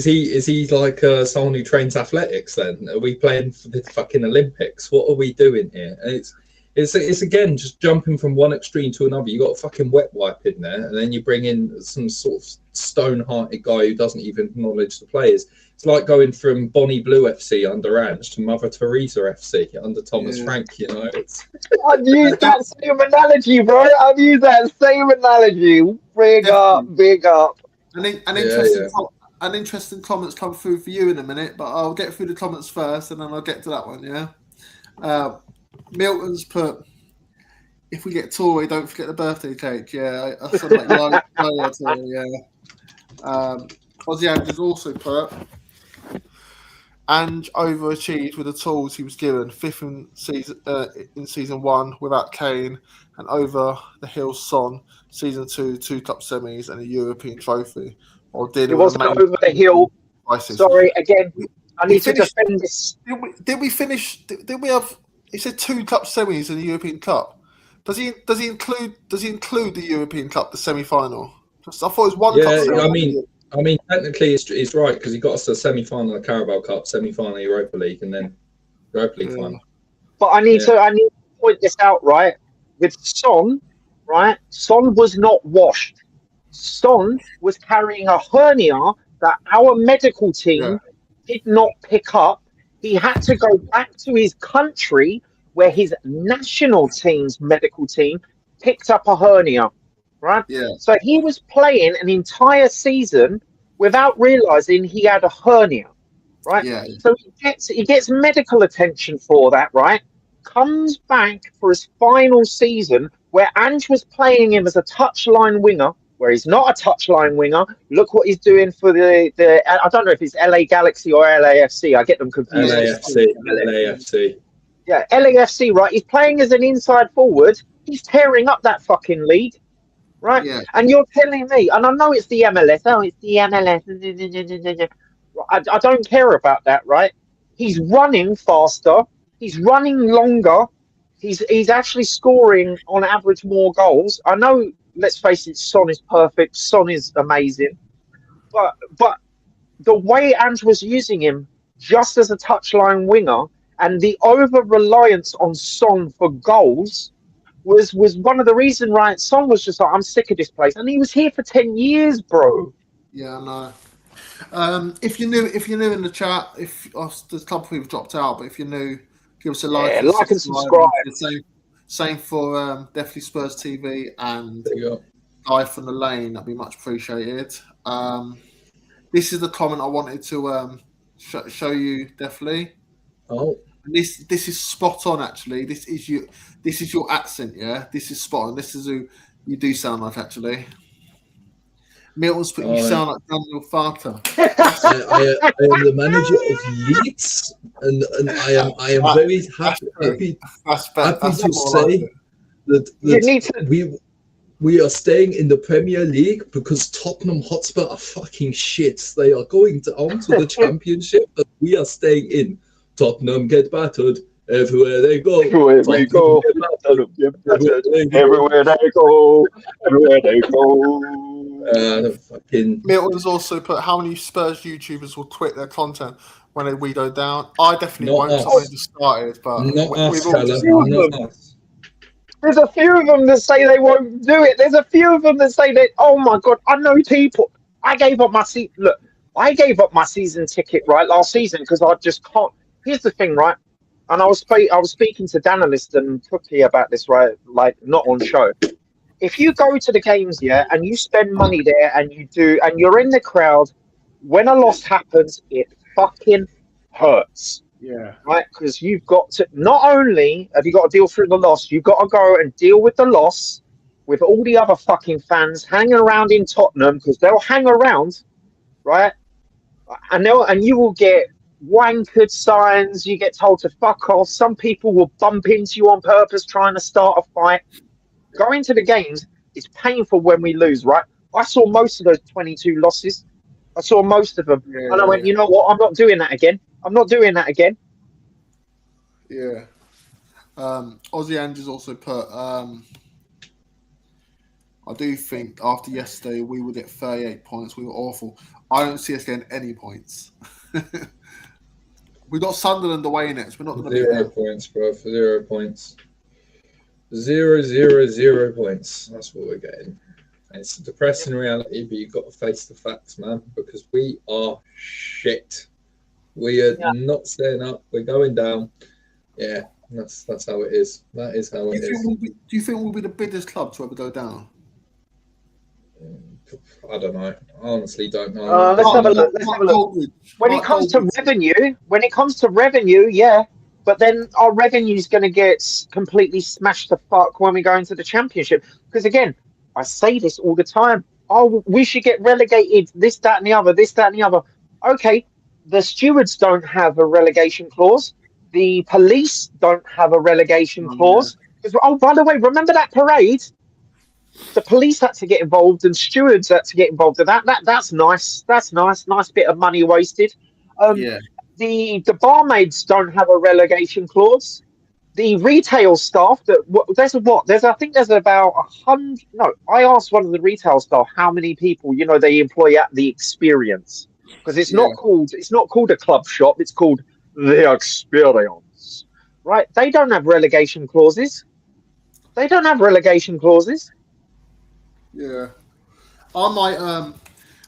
he like someone who trains athletics? Then are we playing for the fucking Olympics? What are we doing here? And it's again just jumping from one extreme to another. You got a fucking wet wipe in there, and then you bring in some sort of stone-hearted guy who doesn't even acknowledge the players. It's like going from Bonnie Blue FC under Ange to Mother Teresa FC under Thomas Frank. You know,
I've used that same analogy, bro. I've used that same analogy. Big up.
An interesting comments come through for you in a minute, but I'll get through the comments first, and then I'll get to that one. Yeah. Milton's put, if we get Tory, don't forget the birthday cake. Yeah, I said like Tory, yeah. Ozzy Andrews also put, Ange overachieved with the tools he was given. Fifth in season 1 without Kane, and over the hill Son. Season 2, 2 cup semis and a European trophy.
It wasn't over the hill.
Crisis.
Sorry, again. I need to defend this.
Did we finish? Did we have? He said 2 cup semis and a European Cup. Does he include the European Cup, the semi-final? I thought it was 1 cup.
Yeah, I mean, technically, it's right because he got us to the semi-final of the Carabao Cup, semi-final of Europa League, and then Europa League final.
But I need to point this out, right? With Son, right? Son was not washed. Son was carrying a hernia that our medical team did not pick up. He had to go back to his country where his national team's medical team picked up a hernia. Right?
Yeah.
So he was playing an entire season without realizing he had a hernia. Right?
Yeah.
So he gets medical attention for that, right? Comes back for his final season where Ange was playing him as a touchline winger, where he's not a touchline winger. Look what he's doing for the I don't know if it's LA Galaxy or LAFC. I get them confused.
LAFC.
Yeah, LAFC, right? He's playing as an inside forward. He's tearing up that fucking league. Right?
Yeah.
And you're telling me, and I know it's the MLS. Oh, it's the MLS. I don't care about that, right? He's running faster. He's running longer. He's actually scoring on average more goals. I know, let's face it, Son is perfect. Son is amazing. But the way Ange was using him just as a touchline winger and the over-reliance on Son for goals was one of the reasons, right? Son was just like, I'm sick of this place. And he was here for 10 years, bro.
Yeah, I know. If you're new in the chat, there's a couple of people dropped out, but if you're new, give us a like.
Yeah, like and subscribe.
Same for definitely Spurs TV and
There you go.
Guy from the Lane. That'd be much appreciated. This is the comment I wanted to show you, definitely.
Oh.
And this is spot on, actually. This is your accent, yeah. This is spot on. This is who you do sound like, actually. Milton's put you sound like Daniel Farter.
I am the manager of Leeds, and I am very happy to say that we are staying in the Premier League because Tottenham Hotspur are fucking shit. They are going down to the Championship, but we are staying in. Tottenham get battered everywhere they go.
Everywhere we go. Everywhere they go. Everywhere they go.
Fucking
Milton's also put how many Spurs YouTubers will quit their content when they weed down. I definitely won't. I just started, but
not us.
There's a few of them that say they won't do it. There's a few of them that say that, oh my God, I know people. I gave up my seat. Look, I gave up my season ticket, right, last season because I just can't. Here's the thing, right? And I was speaking to Danalist and Cookie about this, right? Like, not on show. If you go to the games, yeah, and you spend money there and you're in the crowd, when a loss happens, it fucking hurts.
Yeah.
Right? Because you've got to, not only have you got to deal through the loss, you've got to go and deal with the loss with all the other fucking fans hanging around in Tottenham because they'll hang around, right? And you will get wankered signs, you get told to fuck off. Some people will bump into you on purpose trying to start a fight. Going to the games, It's painful when we lose, right? I saw most of those 22 losses. I saw most of them. And I went, you know what? I'm not doing that again. I'm not doing that again.
Yeah. Aussie Andrews also put, I do think after yesterday we would get 38 points. We were awful. I don't see us getting any points. We got Sunderland away in it, so we're not going to be
0 points, bro. 0 points. 0, 0, 0 points. That's what we're getting. And it's a depressing reality, but you've got to face the facts, man, because we are shit. We are not staying up. We're going down. Yeah, that's how it is. That is how it is.
Do you think we'll be the biggest club to ever go down?
I don't know. I honestly don't know.
Let's have a look. When it comes to revenue, yeah. But then our revenue is going to get completely smashed to fuck when we go into the championship. Because again, I say this all the time. Oh, we should get relegated. This, that, and the other. This, that, and the other. Okay, the stewards don't have a relegation clause. The police don't have a relegation clause. Yeah. Oh, by the way, remember that parade? The police had to get involved and stewards had to get involved in that's nice. That's nice. Nice bit of money wasted. The barmaids don't have a relegation clause. The retail staff I think there's about 100. No, I asked one of the retail staff how many people they employ at the Experience, because it's not called a club shop. It's called the Experience, right? They don't have relegation clauses.
Yeah, I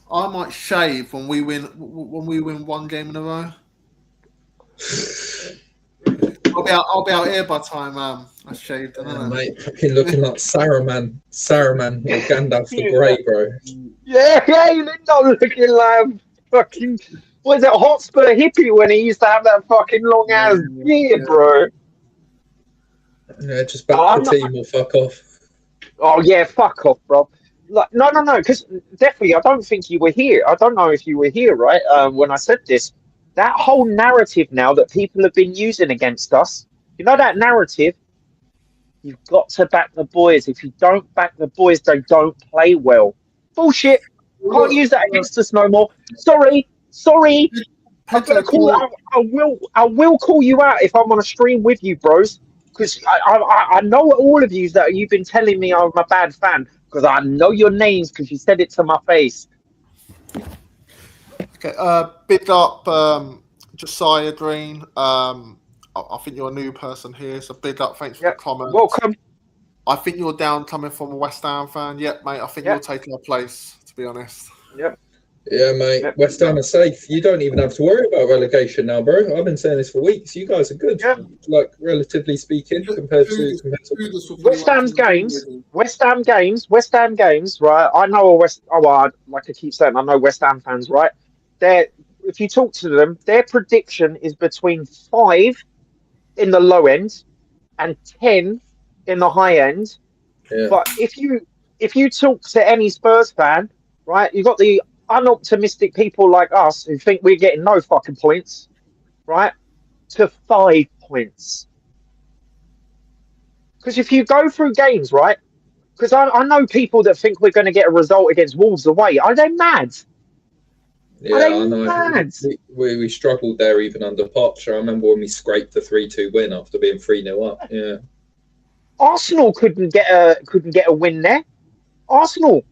might shave when we win one game in a row. I'll be out here by the time I shaved.
Mate, fucking looking like Saruman or Gandalf the Grey, bro.
Yeah, you look not looking like fucking. What is it, Hotspur hippie when he used to have that fucking long ass beard, bro?
Yeah, just back the team or fuck off.
Oh yeah, fuck off, bro. Like, no, because definitely, I don't think you were here. I don't know if you were here, right? When I said this, that whole narrative now that people have been using against us, that narrative, you've got to back the boys. If you don't back the boys, they don't play well. Bullshit. Can't use that against us no more. Sorry. I'm gonna call. I will call you out if I'm on a stream with you, bros. Because I know all of you that you've been telling me I'm a bad fan, because I know your names because you said it to my face.
Okay, big up Josiah Green. I think you're a new person here, so big up. Thanks for the comment.
Welcome.
I think you're down coming from a West Ham fan. Yep, mate. I think you're taking our place, to be honest.
Yep.
Yeah, mate. Yep. West Ham are safe. You don't even have to worry about relegation now, bro. I've been saying this for weeks. You guys are good, like relatively speaking, compared to
West Ham's games. West Ham games, right? I know like I keep saying, I know West Ham fans, right? If you talk to them, their prediction is between 5 in the low end and 10 in the high end.
Yeah.
But if you talk to any Spurs fan, right, you've got the unoptimistic people like us who think we're getting no fucking points, right, to 5 points. Because if you go through games, right, because I know people that think we're going to get a result against Wolves away. Are they mad?
Yeah, I know. We struggled there even under Poch. I remember when we scraped the 3-2 win after being 3-0 up. Yeah.
Arsenal couldn't get a win there. Arsenal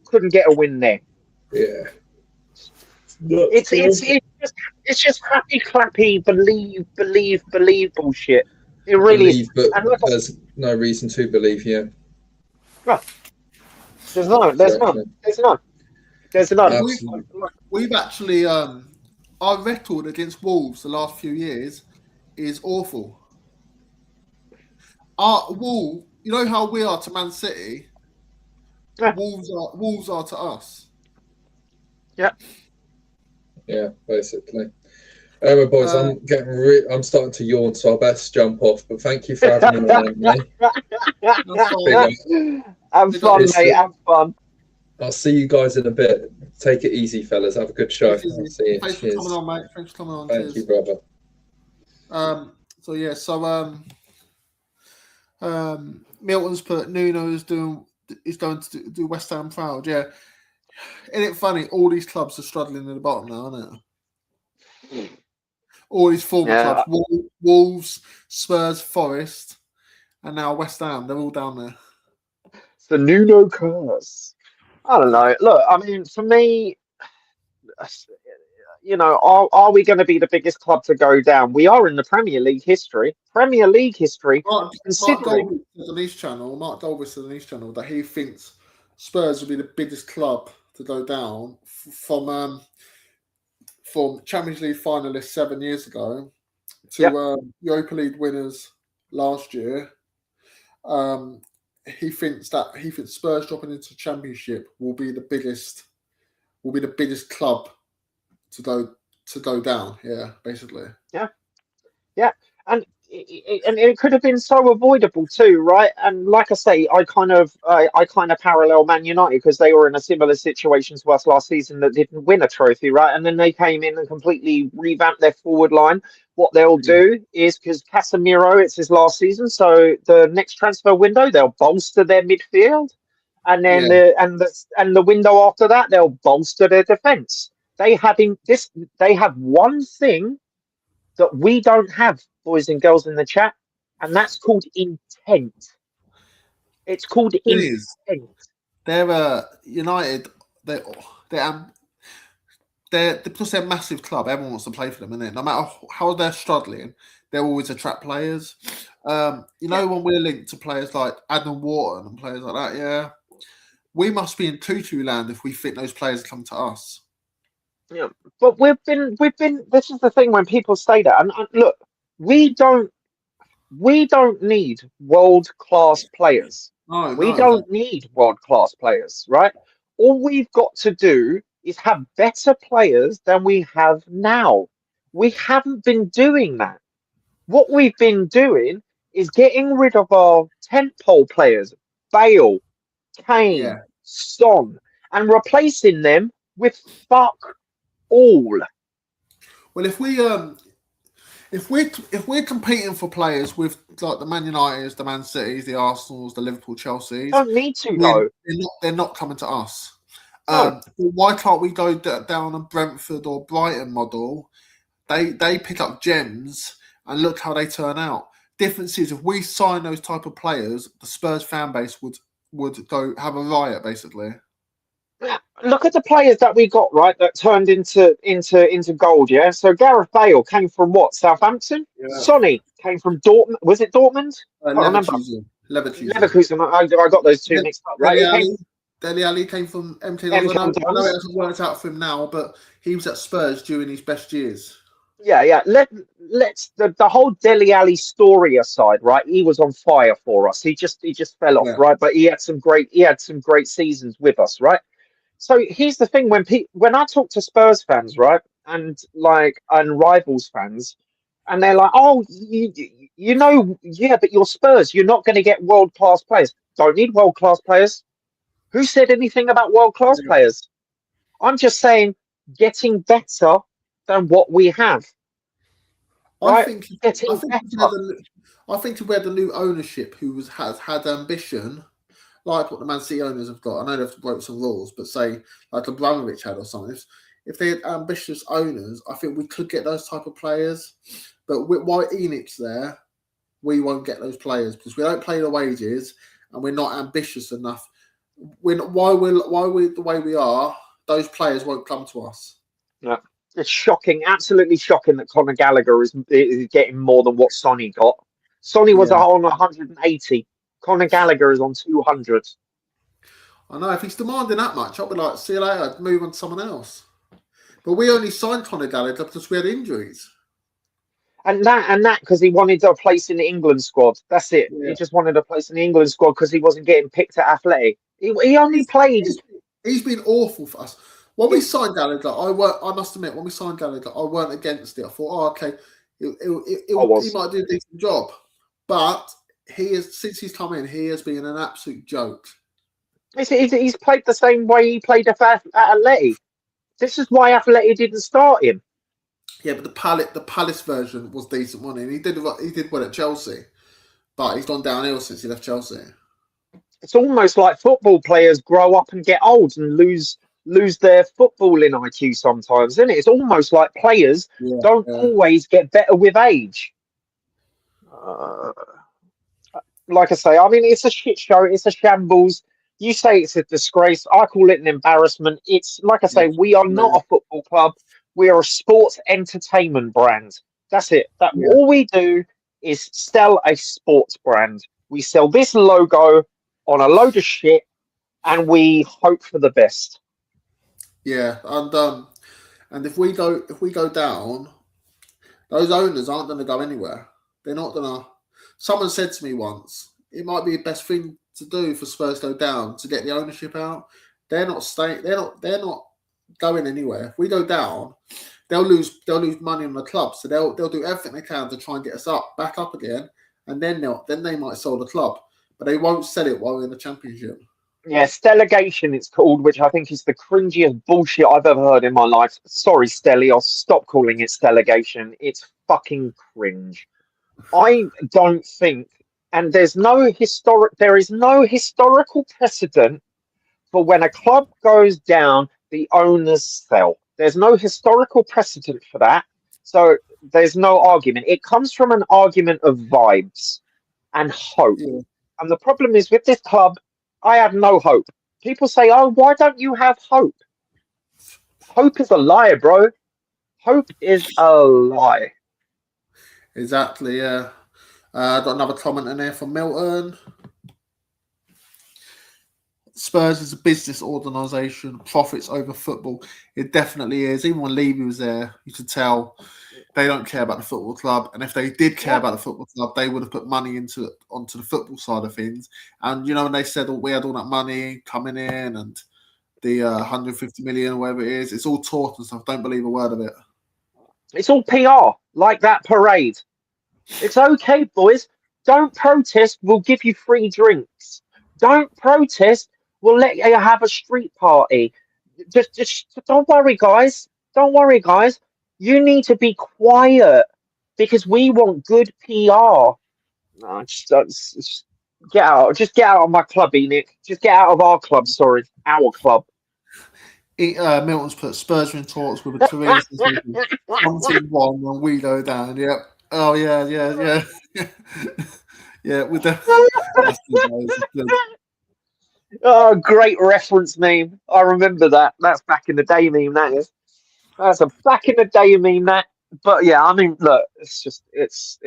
couldn't get a win there.
Yeah.
It's just happy clappy believe bullshit. It really is.
But there's no reason to believe. Yeah.
Right. There's none.
We've actually our record against Wolves the last few years is awful. You know how we are to Man City.
Yeah.
Wolves are to us.
Yeah.
Yeah, basically. Anyway, boys, I'm starting to yawn, so I best jump off. But thank you for having me on, mate.
Have fun, mate. Have fun.
I'll see you guys in a bit. Take it easy, fellas. Have a good show.
Thanks for coming on, mate. Thanks for coming on.
Thank you, brother.
Milton's put Nuno's doing He's going to do West Ham proud. Yeah, isn't it funny? All these clubs are struggling in the bottom now, isn't it? All these former clubs: Wolves, Spurs, Forest, and now West Ham. They're all down there.
It's the Nuno curse. I don't know. Look, I mean, for me, you know, are we going to be the biggest club to go down? We are in the Premier League history. Premier League history,
Mark
considering.
Dolby says on his channel. Mark Dolby says on his channel that he thinks Spurs will be the biggest club to go down from Champions League finalists 7 years ago to Europa League winners last year. He thinks Spurs dropping into Championship will be the biggest club to go down. Yeah, basically.
Yeah, and it could have been so avoidable too, right? And like I say, I kind of parallel Man United because they were in a similar situation to us last season that didn't win a trophy, right? And then they came in and completely revamped their forward line. What they'll do is, because Casemiro, it's his last season, so the next transfer window they'll bolster their midfield, and then the window after that they'll bolster their defense. They have one thing that we don't have, boys and girls in the chat, and that's called intent. It's called intent.
They're United. They're because they're a massive club. Everyone wants to play for them, isn't it? No matter how they're struggling, they'll always attract players. When we're linked to players like Adam Wharton and players like that, yeah, we must be in tutu land if we think those players come to us.
Yeah, but we've been. This is the thing when people say that, and look, we don't need world class players. We don't need world class players, right? All we've got to do is have better players than we have now. We haven't been doing that. What we've been doing is getting rid of our tentpole players, Bale, Kane, Son, and replacing them with fuck all.
Well, if we're competing for players with like the Man Uniteds, the Man Cities, the Arsenals, the Liverpool, Chelseas,
don't need to though.
They're not coming to us. Why can't we go down a Brentford or Brighton model? They pick up gems and look how they turn out. Difference is if we sign those type of players, the Spurs fan base would go have a riot basically.
Look at the players that we got, right, that turned into gold, yeah? So Gareth Bale came from what? Southampton? Yeah. Sonny came from Dortmund. Was it Dortmund? I remember. Leverkusen. I got those two mixed up, right?
Dele Alli came from MT. I know it hasn't worked out for him now, but he was at Spurs during his best years.
Yeah. Let's the whole Dele Alli story aside, right? He was on fire for us. He just fell off, right? But he had some great seasons with us, right? So here's the thing: when I talk to Spurs fans, right, and rivals fans, and they're like, "Oh, but you're Spurs. You're not going to get world class players. Don't need world class players. Who said anything about world class players? I'm just saying, getting better than what we have. Right? I think
if we had the new ownership who has had ambition. Like what the Man City owners have got. I know they've broke some rules, but say like Abramovich had or something. If they had ambitious owners, I think we could get those type of players. But while Enix there, we won't get those players because we don't pay the wages and we're not ambitious enough. While we're the way we are, those players won't come to us.
Yeah, it's shocking, absolutely shocking that Conor Gallagher is getting more than what Sonny got. Sonny was on 180. Conor Gallagher is on 200.
I know. If he's demanding that much, I'll be like, see you later, move on to someone else. But we only signed Conor Gallagher because we had injuries.
And that because he wanted a place in the England squad. That's it. Yeah. He just wanted a place in the England squad because he wasn't getting picked at Athletic. He only played.
He's been awful for us. When we signed Gallagher, I must admit, when we signed Gallagher, I weren't against it. I thought, okay, he might do a decent job. But since he's come in, he has been an absolute joke.
He's played the same way he played at Atleti. This is why Atleti didn't start him.
Yeah, but the Palace version was decent, wasn't he? He did well at Chelsea, but he's gone downhill since he left Chelsea.
It's almost like football players grow up and get old and lose their footballing IQ sometimes, isn't it? It's almost like players
Yeah,
don't
yeah,
always get better with age. Uh, like I say, I mean, it's a shit show. It's a shambles. You say it's a disgrace. I call it an embarrassment. It's like I
yeah,
say, we are not
absolutely.
a football club. We are a sports entertainment brand. That's it. That
Yeah,
all we do is sell a sports brand. We sell this logo on a load of shit, and we hope for the best.
yeah, and if we go down, those owners aren't going to go anywhere. They're not going to. Someone said to me once, it might be the best thing to do for Spurs to go down to get the ownership out. They're not staying. They're not going anywhere. If we go down, they'll lose money on the club. So they'll do everything they can to try and get us back up again, and then they might sell the club, but they won't sell it while we're in the championship.
Yes, delegation it's called, which I think is the cringiest bullshit I've ever heard in my life. Sorry, Stelly, I'll stop calling it delegation. It's fucking cringe. I don't think, and there is no historical precedent for when a club goes down, the owners sell. There's no historical precedent for that. So there's no argument. It comes from an argument of vibes and hope.
Yeah,
And the problem is with this club, I have no hope. People say, oh, why don't you have hope? Hope is a lie, bro. Hope is a lie.
exactly. Yeah. Got another comment in there from Milton. Spurs is a business organisation, profits over football. It definitely is. Even when Levy was there, you could tell they don't care about the football club. And if they did care
Yeah.
about the football club, they would have put money onto the football side of things. And when they said we had all that money coming in and the 150 million, or whatever it is, it's all talk and stuff. Don't believe a word of it.
It's all PR, like that parade. It's okay, boys. Don't protest. We'll give you free drinks. Don't protest. We'll let you have a street party. Just don't worry, guys. Don't worry, guys. You need to be quiet because we want good PR. No, just get out. Just get out of my club, Nick. Just get out of our club. Sorry, our club.
Milton's put Spurs are in talks with a career something wrong when we go down. Yep. Oh yeah. Yeah, with the that's good, that's good.
Oh, great reference meme. I remember that. That's back in the day meme, that is. That's a back in the day meme, that. But yeah, I mean, look, it's just, it's.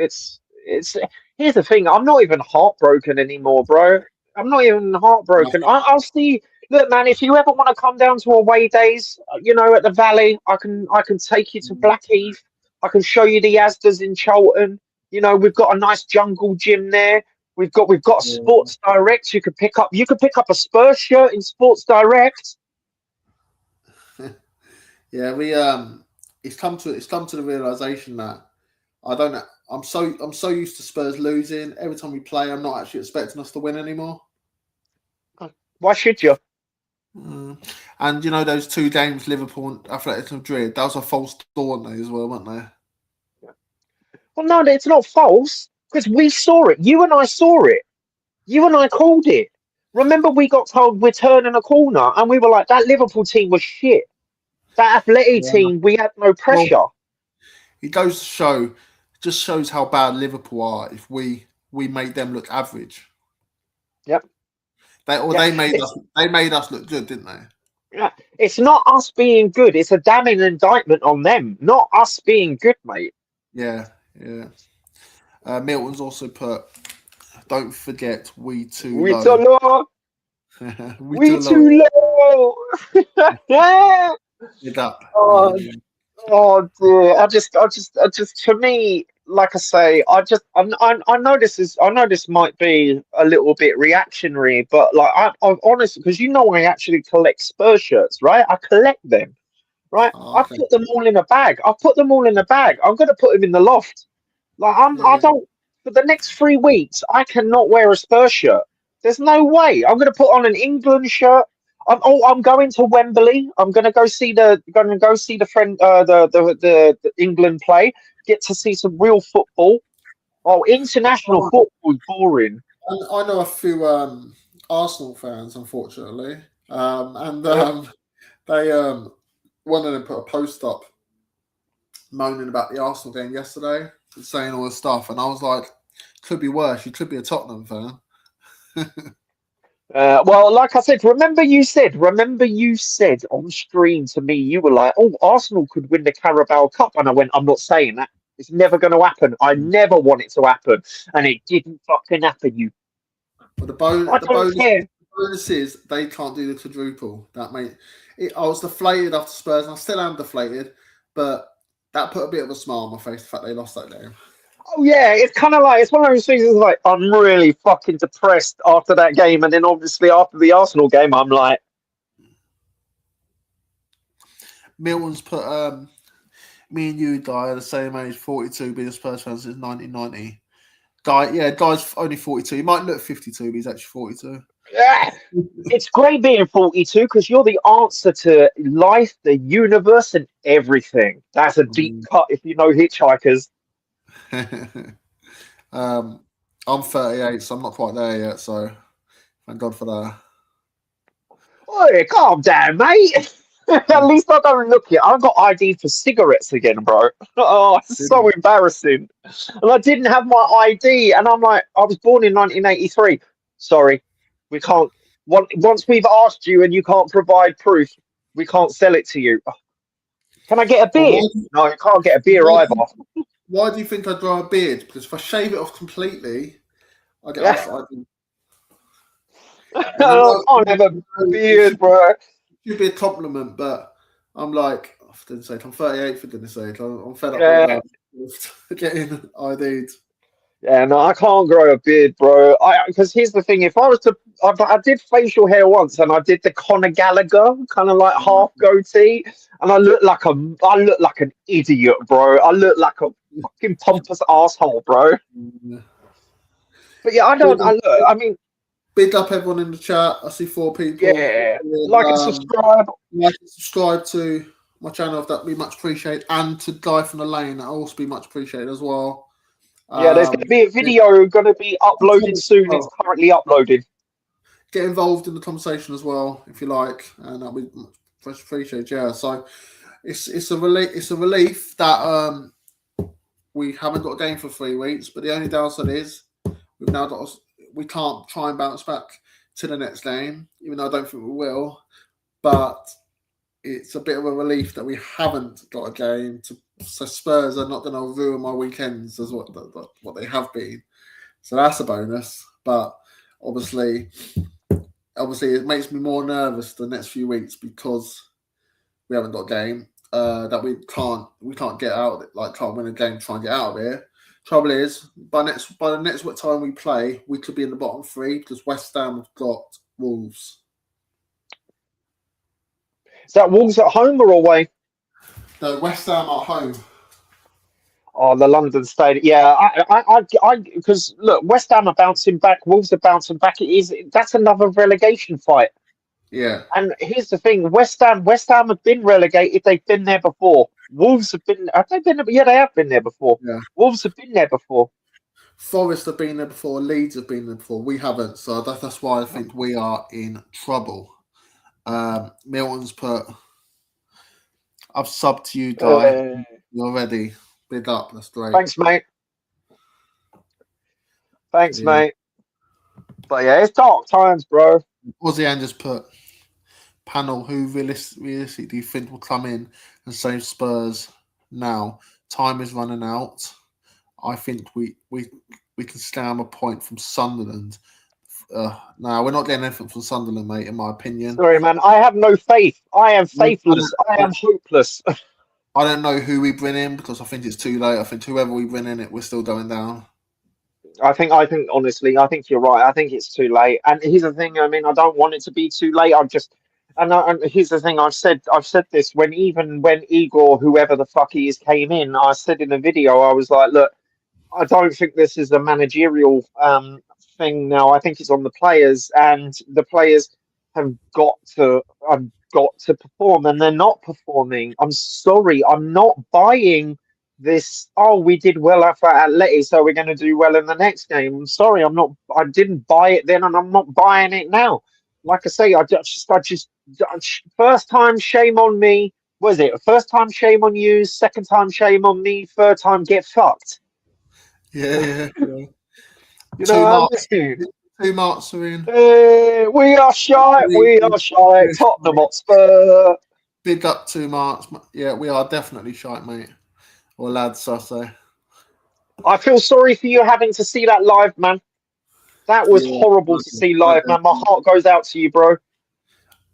Here's the thing. I'm not even heartbroken anymore, bro. I'm not even heartbroken. I'll see. Look, man, if you ever want to come down to away days, at the Valley, I can take you to Blackheath. I can show you the Asdas in Cholton. We've got a nice jungle gym there. We've got Sports Direct. You could pick up a Spurs shirt in Sports Direct.
Yeah, it's come to the realization that I don't know. I'm so used to Spurs losing. Every time we play, I'm not actually expecting us to win anymore.
Why should you?
And those two games, Liverpool and Athletic Madrid, that was a false dawn as well, weren't they?
Well, no, it's not false because we saw it. You and I saw it. You and I called it. Remember, we got told we're turning a corner, and we were like, that Liverpool team was shit. That Athletic
Yeah.
team, we had no pressure.
Well, it goes to show, just shows how bad Liverpool are if we make them look average.
Yep.
They made us look good, didn't they?
Yeah. It's not us being good. It's a damning indictment on them, not us being good, mate.
Yeah. Milton's also put, don't forget, we too
We
low.
too low. We too low.
Get up.
Oh dear! I just, to me, like I say, I know this might be a little bit reactionary, but like I'm honest because I actually collect Spurs shirts, right? I collect them, right?
Oh,
I
okay.
put them all in a bag. I'm gonna put them in the loft. Like I don't. For the next 3 weeks, I cannot wear a Spurs shirt. There's no way. I'm gonna put on an England shirt. I'm going to Wembley. I'm going to go see the friend the England play. Get to see some real football. Oh, international football is boring.
I know a few Arsenal fans, unfortunately, and they one of them put a post up moaning about the Arsenal game yesterday, saying all this stuff, and I was like, could be worse. You could be a Tottenham fan.
Well, like I said, remember you said on stream to me, you were like, "Oh, Arsenal could win the Carabao Cup," and I went, "I'm not saying that. It's never going to happen. I never want it to happen, and it didn't fucking happen. You,
But
I don't care."
bonus is they can't do the quadruple. That made it. I was deflated after Spurs, and I still am deflated, but that put a bit of a smile on my face. The fact they lost that game.
Oh yeah, it's kind of like it's one of those things. It's like I'm really fucking depressed after that game, and then obviously after the Arsenal game, I'm like,
Milton's put me and you, Guy, are the same age, 42, being a Spurs fan since 1990. Guy's only 42. He might look 52, but he's actually 42.
yeah. It's great being 42 because you're the answer to life, the universe, and everything. That's a deep cut if you know Hitchhikers.
I'm 38, so I'm not quite there yet. So thank God for that.
Oi, calm down, mate. At least I don't look it. I've got ID for cigarettes again, bro. Oh, it's so embarrassing. And I didn't have my ID, and I'm like, I was born in 1983. Sorry, we can't. Once we've asked you and you can't provide proof, we can't sell it to you. Can I get a beer? No, you can't get a beer either.
Why do you think I grow a beard? Because if I shave it off completely, I get off ID.
I can't have a beard, bro.
It should be a compliment, but I'm like, for goodness sake, I'm 38 for goodness sake. I'm fed up with getting ID'd.
Yeah, no, I can't grow a beard, bro. Because here's the thing: if I was to, I did facial hair once, and I did the Conor Gallagher kind of like half goatee, and I look like an idiot, bro. I look like a fucking pompous asshole, bro.
Yeah.
But yeah, I mean,
big up everyone in the chat. I see 4 people.
Yeah, like and subscribe.
Like and subscribe to my channel if that'd be much appreciated, and to Guy from the Lane, that'll also be much appreciated as well.
Yeah, there's going to be a video going to be uploaded soon. It's currently uploaded.
Get involved in the conversation as well if you like, and that'll be much appreciated. Yeah, so it's a relief that we haven't got a game for 3 weeks, but the only downside is we can't try and bounce back to the next game, even though I don't think we will. But it's a bit of a relief that we haven't got a game. So Spurs are not going to ruin my weekends as what they have been. So that's a bonus. But obviously it makes me more nervous the next few weeks because we haven't got a game. That we can't get out, like can't win a game, try and get out of here. Trouble is, by the next time we play, we could be in the bottom 3 because West Ham have got Wolves.
Is that Wolves at home or away?
No, West Ham at home.
Oh, the London Stadium. Yeah, I because look, West Ham are bouncing back. Wolves are bouncing back. That's another relegation fight.
Yeah.
And here's the thing: West Ham have been relegated. They've been there before. Wolves have been. Have they been? Yeah, they have been there before.
Yeah.
Wolves have been there before.
Forest have been there before. Leeds have been there before. We haven't, so that's why I think we are in trouble. Milton's put. I've subbed to you, Guy. You're ready. Big up. That's great.
Thanks, mate. Thanks, mate. But yeah, it's dark times, bro.
Aussie Ann just put panel. Who realistically do you think will come in and save Spurs now? Time is running out. I think we can scam a point from Sunderland. No, we're not getting anything from Sunderland, mate, in my opinion.
Sorry, man. I have no faith. I am faithless. I am hopeless.
I don't know who we bring in because I think it's too late. I think whoever we bring in, we're still going down.
I think honestly, I think you're right. I think it's too late. And here's the thing. I mean, I don't want it to be too late. And here's the thing. I've said this when Igor, whoever the fuck he is, came in. I said in the video, I was like, look, I don't think this is a managerial thing now. I think it's on the players, and the players have got to perform, and they're not performing. I'm sorry, I'm not buying this, oh, we did well at Atleti, so we're going to do well in the next game. I'm sorry, I didn't buy it then, and I'm not buying it now. Like I say, first time, shame on me. Was it first time, shame on you? Second time, shame on me. Third time, get fucked.
Yeah.
You know
Two
what
marks.
I mean?
2 marks are in.
We are shy. We are shy. Tottenham Hotspur.
Big up 2 marks. Yeah, we are definitely shite, mate. Or lads, I say.
I feel sorry for you having to see that live, man. That was
Yeah,
horrible to see live, man. My heart goes out to you, bro.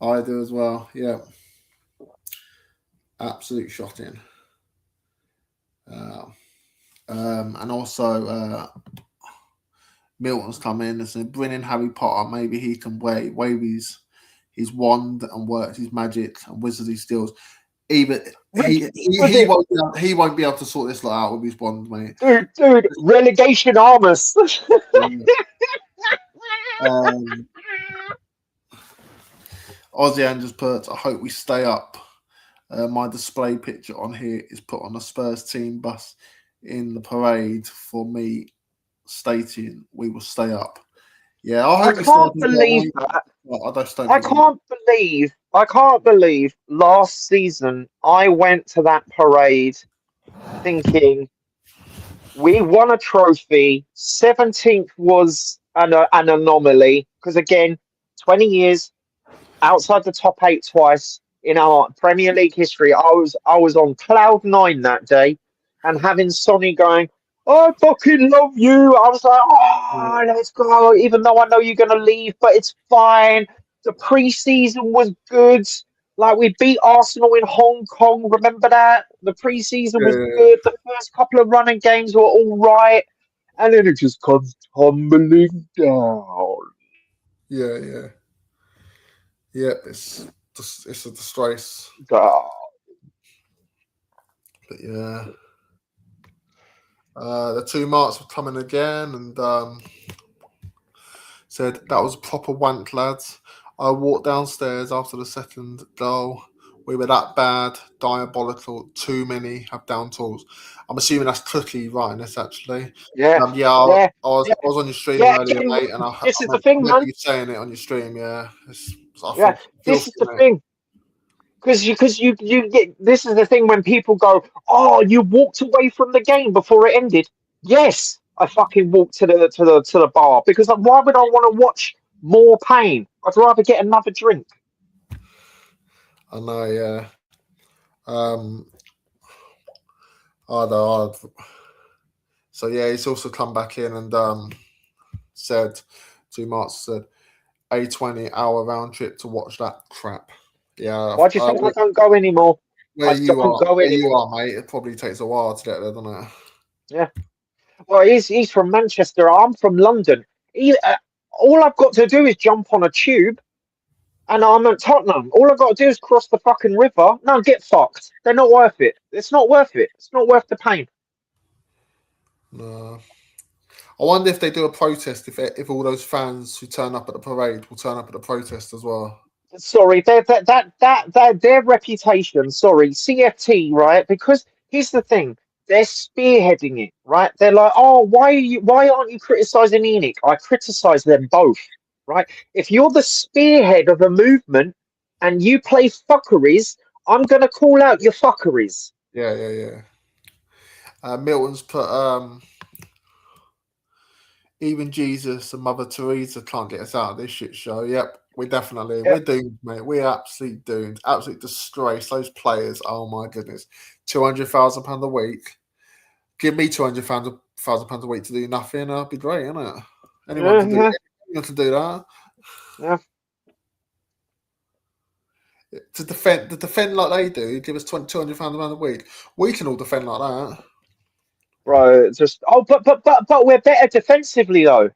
I do as well. Yeah. Absolute shot in. And also, Milton's come in and said, bring in Harry Potter. Maybe he can wave his wand and work his magic and wizardly skills. Even he won't be able to sort this lot out with his wand, mate.
Dude, relegation armors.
Ozzy Andrews put, I hope we stay up. My display picture on here is put on a Spurs team bus in the parade for me, stating we will stay up. Yeah,
I can't believe that. I can't believe last season I went to that parade thinking we won a trophy. 17th was an anomaly because again, 20 years outside the top 8 twice in our Premier League history. I was on cloud 9 that day, and having Sonny going, I fucking love you. I was like, oh, let's go. Even though I know you're going to leave, but it's fine. The pre-season was good. Like, we beat Arsenal in Hong Kong. Remember that? The pre-season was good. The first couple of running games were all right. And then it just comes tumbling down.
Yeah. Yep, it's a disgrace.
God.
But yeah. The 2 marks were coming again and said that was a proper wank, lads. I walked downstairs after the second goal. We were that bad, diabolical, too many have down tools. I'm assuming that's Cookie writing this actually.
Yeah.
I was on your stream earlier,
again,
mate, and I
this is the thing,
remember
man.
you saying it on your stream, yeah. I
Yeah,
feel
this is
filthy,
the
mate.
thing. Because you get, this is the thing when people go, oh, you walked away from the game before it ended. Yes, I fucking walked to the bar because why would I want to watch more pain? I'd rather get another drink.
I know, yeah. So yeah, he's also come back in and said 2 marks said a 20-hour round trip to watch that crap. Yeah.
Why do you think I don't go anymore?
Where you are, mate, it probably takes a while to get there, doesn't it?
Yeah. Well, he's from Manchester. I'm from London. All I've got to do is jump on a tube, and I'm at Tottenham. All I've got to do is cross the fucking river. No, get fucked. They're not worth it. It's not worth it. It's not worth the pain.
No. I wonder if they do a protest, if all those fans who turn up at the parade will turn up at the protest as well.
Sorry, their reputation. Sorry, CFT, right? Because here's the thing: they're spearheading it, right? They're like, oh, why aren't you criticizing Enoch? I criticize them both, right? If you're the spearhead of a movement and you play fuckeries, I'm gonna call out your fuckeries.
Yeah. Milton's put even Jesus and Mother Teresa can't get us out of this shit show. Yep, we're doomed, mate. We're absolutely doomed. Absolute disgrace. Those players, oh my goodness. £200,000 a week. Give me £200,000 a week to do nothing. That'd be great, isn't it? Anyone can do that.
Yeah.
To defend like they do, give us £200,000 a week. We can all defend like that.
Bro, but we're better defensively though.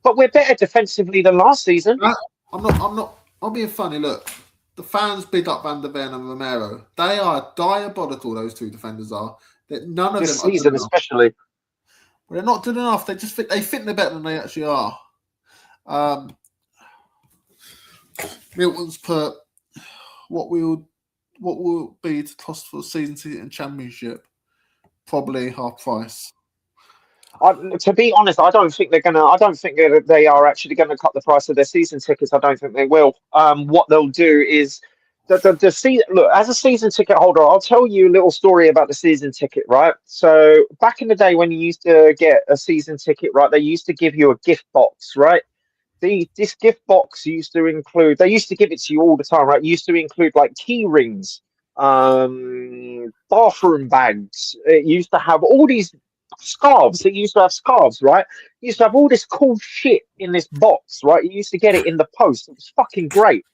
But we're better defensively than last season.
I'm being funny. Look, the fans big up Van der Ven and Romero. They are diabolical. Those two defenders are. That none of
this
them
season, especially.
But they're not good enough. They just think they're better than they actually are. Milton's put what will be the cost for the season ticket and championship. probably half price.
To be honest, I don't think they're gonna. I don't think they are actually going to cut the price of their season tickets. I don't think they will. What they'll do is the season. Look, as a season ticket holder, I'll tell you a little story about the season ticket. Right. So back in the day when you used to get a season ticket, right, they used to give you a gift box, right? This gift box used to include. They used to give it to you all the time, right? It used to include like key rings, bathroom bags. It used to have all these scarves. It used to have scarves, right? It used to have all this cool shit in this box, right? You used to get it in the post. It was fucking great.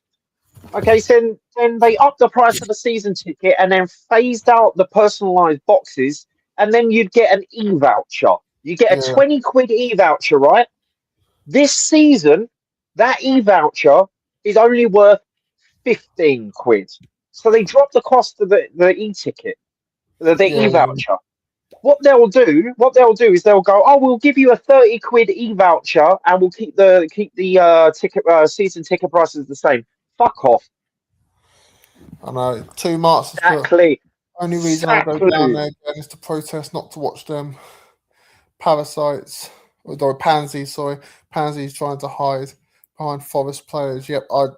Okay, so then they upped the price of the season ticket and then phased out the personalized boxes, and then you'd get an e-voucher. You get a
Yeah,
20 quid e-voucher, right? This season, that e-voucher is only worth 15 quid. So they dropped the cost of the e-ticket, the
yeah,
e-voucher. What they'll do is they'll go, oh, we'll give you a 30 quid e-voucher and we'll keep the ticket season ticket prices the same. Fuck off.
I know. Two marks has put.
Exactly.
Only reason I'll go down
Exactly.
there again is to protest, not to watch them parasites. Or pansies, sorry. Pansies trying to hide behind Forest players. Yep, I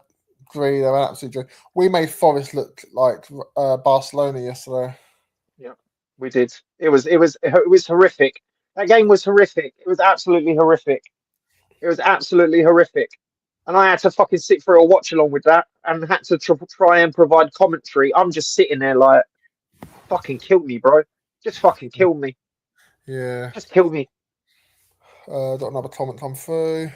agree. They're an absolute joke. We made Forest look like Barcelona yesterday.
Yeah, we did. It was horrific. That game was horrific. It was absolutely horrific. It was absolutely horrific. And I had to fucking sit through a watch along with that and had to try and provide commentary. I'm just sitting there like, fucking kill me, bro. Just fucking kill me.
Yeah.
Just kill me.
Got another comment come through.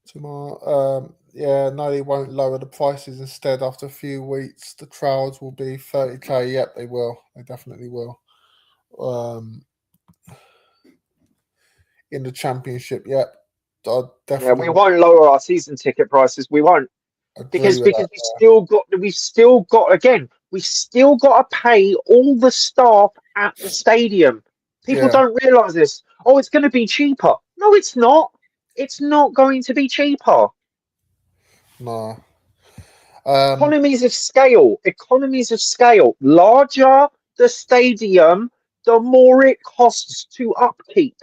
Tomorrow. Yeah, no, they won't lower the prices. Instead, after a few weeks, the trials will be 30k. Yep, they will. They definitely will. In the championship, yep. I
Yeah, we
definitely
won't lower our season ticket prices. We won't.
agree
Because
with
because
that.
we still got to pay all the staff at the stadium. People
Yeah,
don't realise this. Oh, it's going to be cheaper. No, it's not. It's not going to be cheaper.
no.
Economies of scale. Economies of scale. Larger the stadium, the more it costs to upkeep.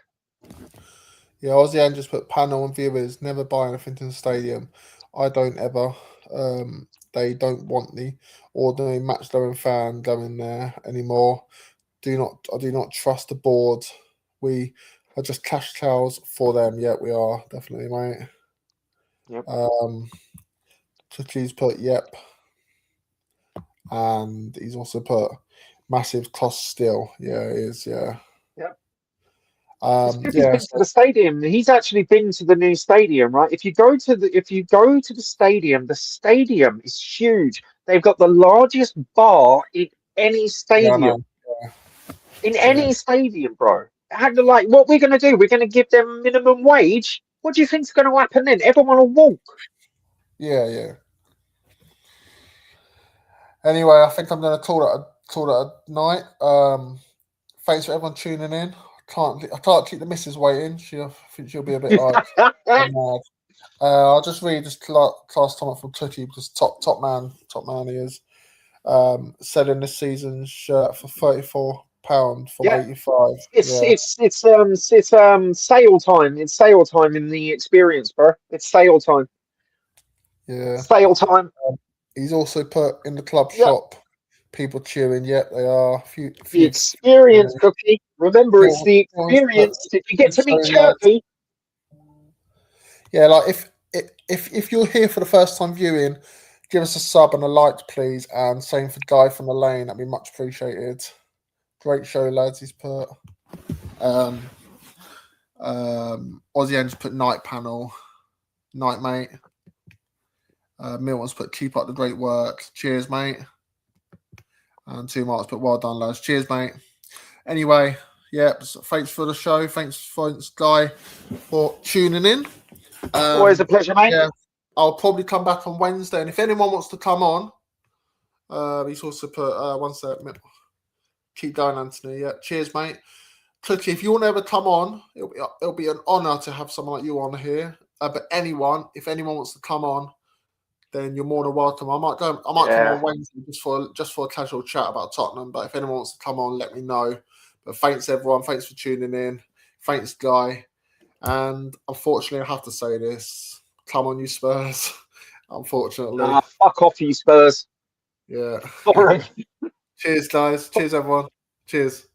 Yeah, Aussie Ann just put panel and viewers never buy anything in the stadium. I don't ever. They don't want the ordinary match loving fan going there anymore. I do not trust the board. We are just cash cows for them. Yeah, we are definitely, mate.
Yep.
Cookies put yep, and he's also put massive cost still. Yeah, it is. Yeah.
Yep. Because Cookie's
Yeah.
been to the stadium. He's actually been to the new stadium, right? If you go to the stadium is huge. They've got the largest bar in any
Yeah, I know.
stadium. In
Yeah.
any stadium, bro. Like, what we're gonna do? We're gonna give them minimum wage. What do you think's gonna happen then? Everyone will walk.
Yeah, yeah. Anyway, I think I'm going to call it a night. Thanks for everyone tuning in. I can't keep the missus waiting. I think she'll be a bit like I'm mad. I'll just read this class comment from Tucky because top man he is. Selling this season's shirt for £34 from
Yeah,
85.
it's
Yeah,
sale time. It's sale time in the experience, bro. It's sale time.
yeah.
Sale time.
He's also put in the club
Yep.
shop. People cheering. Yep, they are.
The experience, Cookie. Remember, it's the
But
experience. Did you get to meet
show lads.
Chirpy?
Yeah, like if you're here for the first time viewing, give us a sub and a like, please. And same for Guy from the Lane. That'd be much appreciated. Great show, lads. He's put. Aussie Ang's put night panel. Night, mate. Milton's put keep up the great work. Cheers, mate. And 2 marks put well done, lads. Cheers, mate. Anyway, yeah, so thanks for the show. Thanks, Guy, for tuning in.
Always a pleasure, mate.
Yeah, I'll probably come back on Wednesday. And if anyone wants to come on, he's also put one sec. Keep going, Anthony. Yeah, cheers, mate. Cookie, if you want to ever come on, it'll be an honour to have someone like you on here. But if anyone wants to come on, then you're more than welcome. I might come on Wednesday just for a casual chat about Tottenham. But if anyone wants to come on, let me know. But thanks everyone. Thanks for tuning in. Thanks, Guy. And unfortunately, I have to say this. Come on, you Spurs. Unfortunately.
Fuck off, you Spurs.
Yeah.
Sorry.
Cheers, guys. Cheers, everyone. Cheers.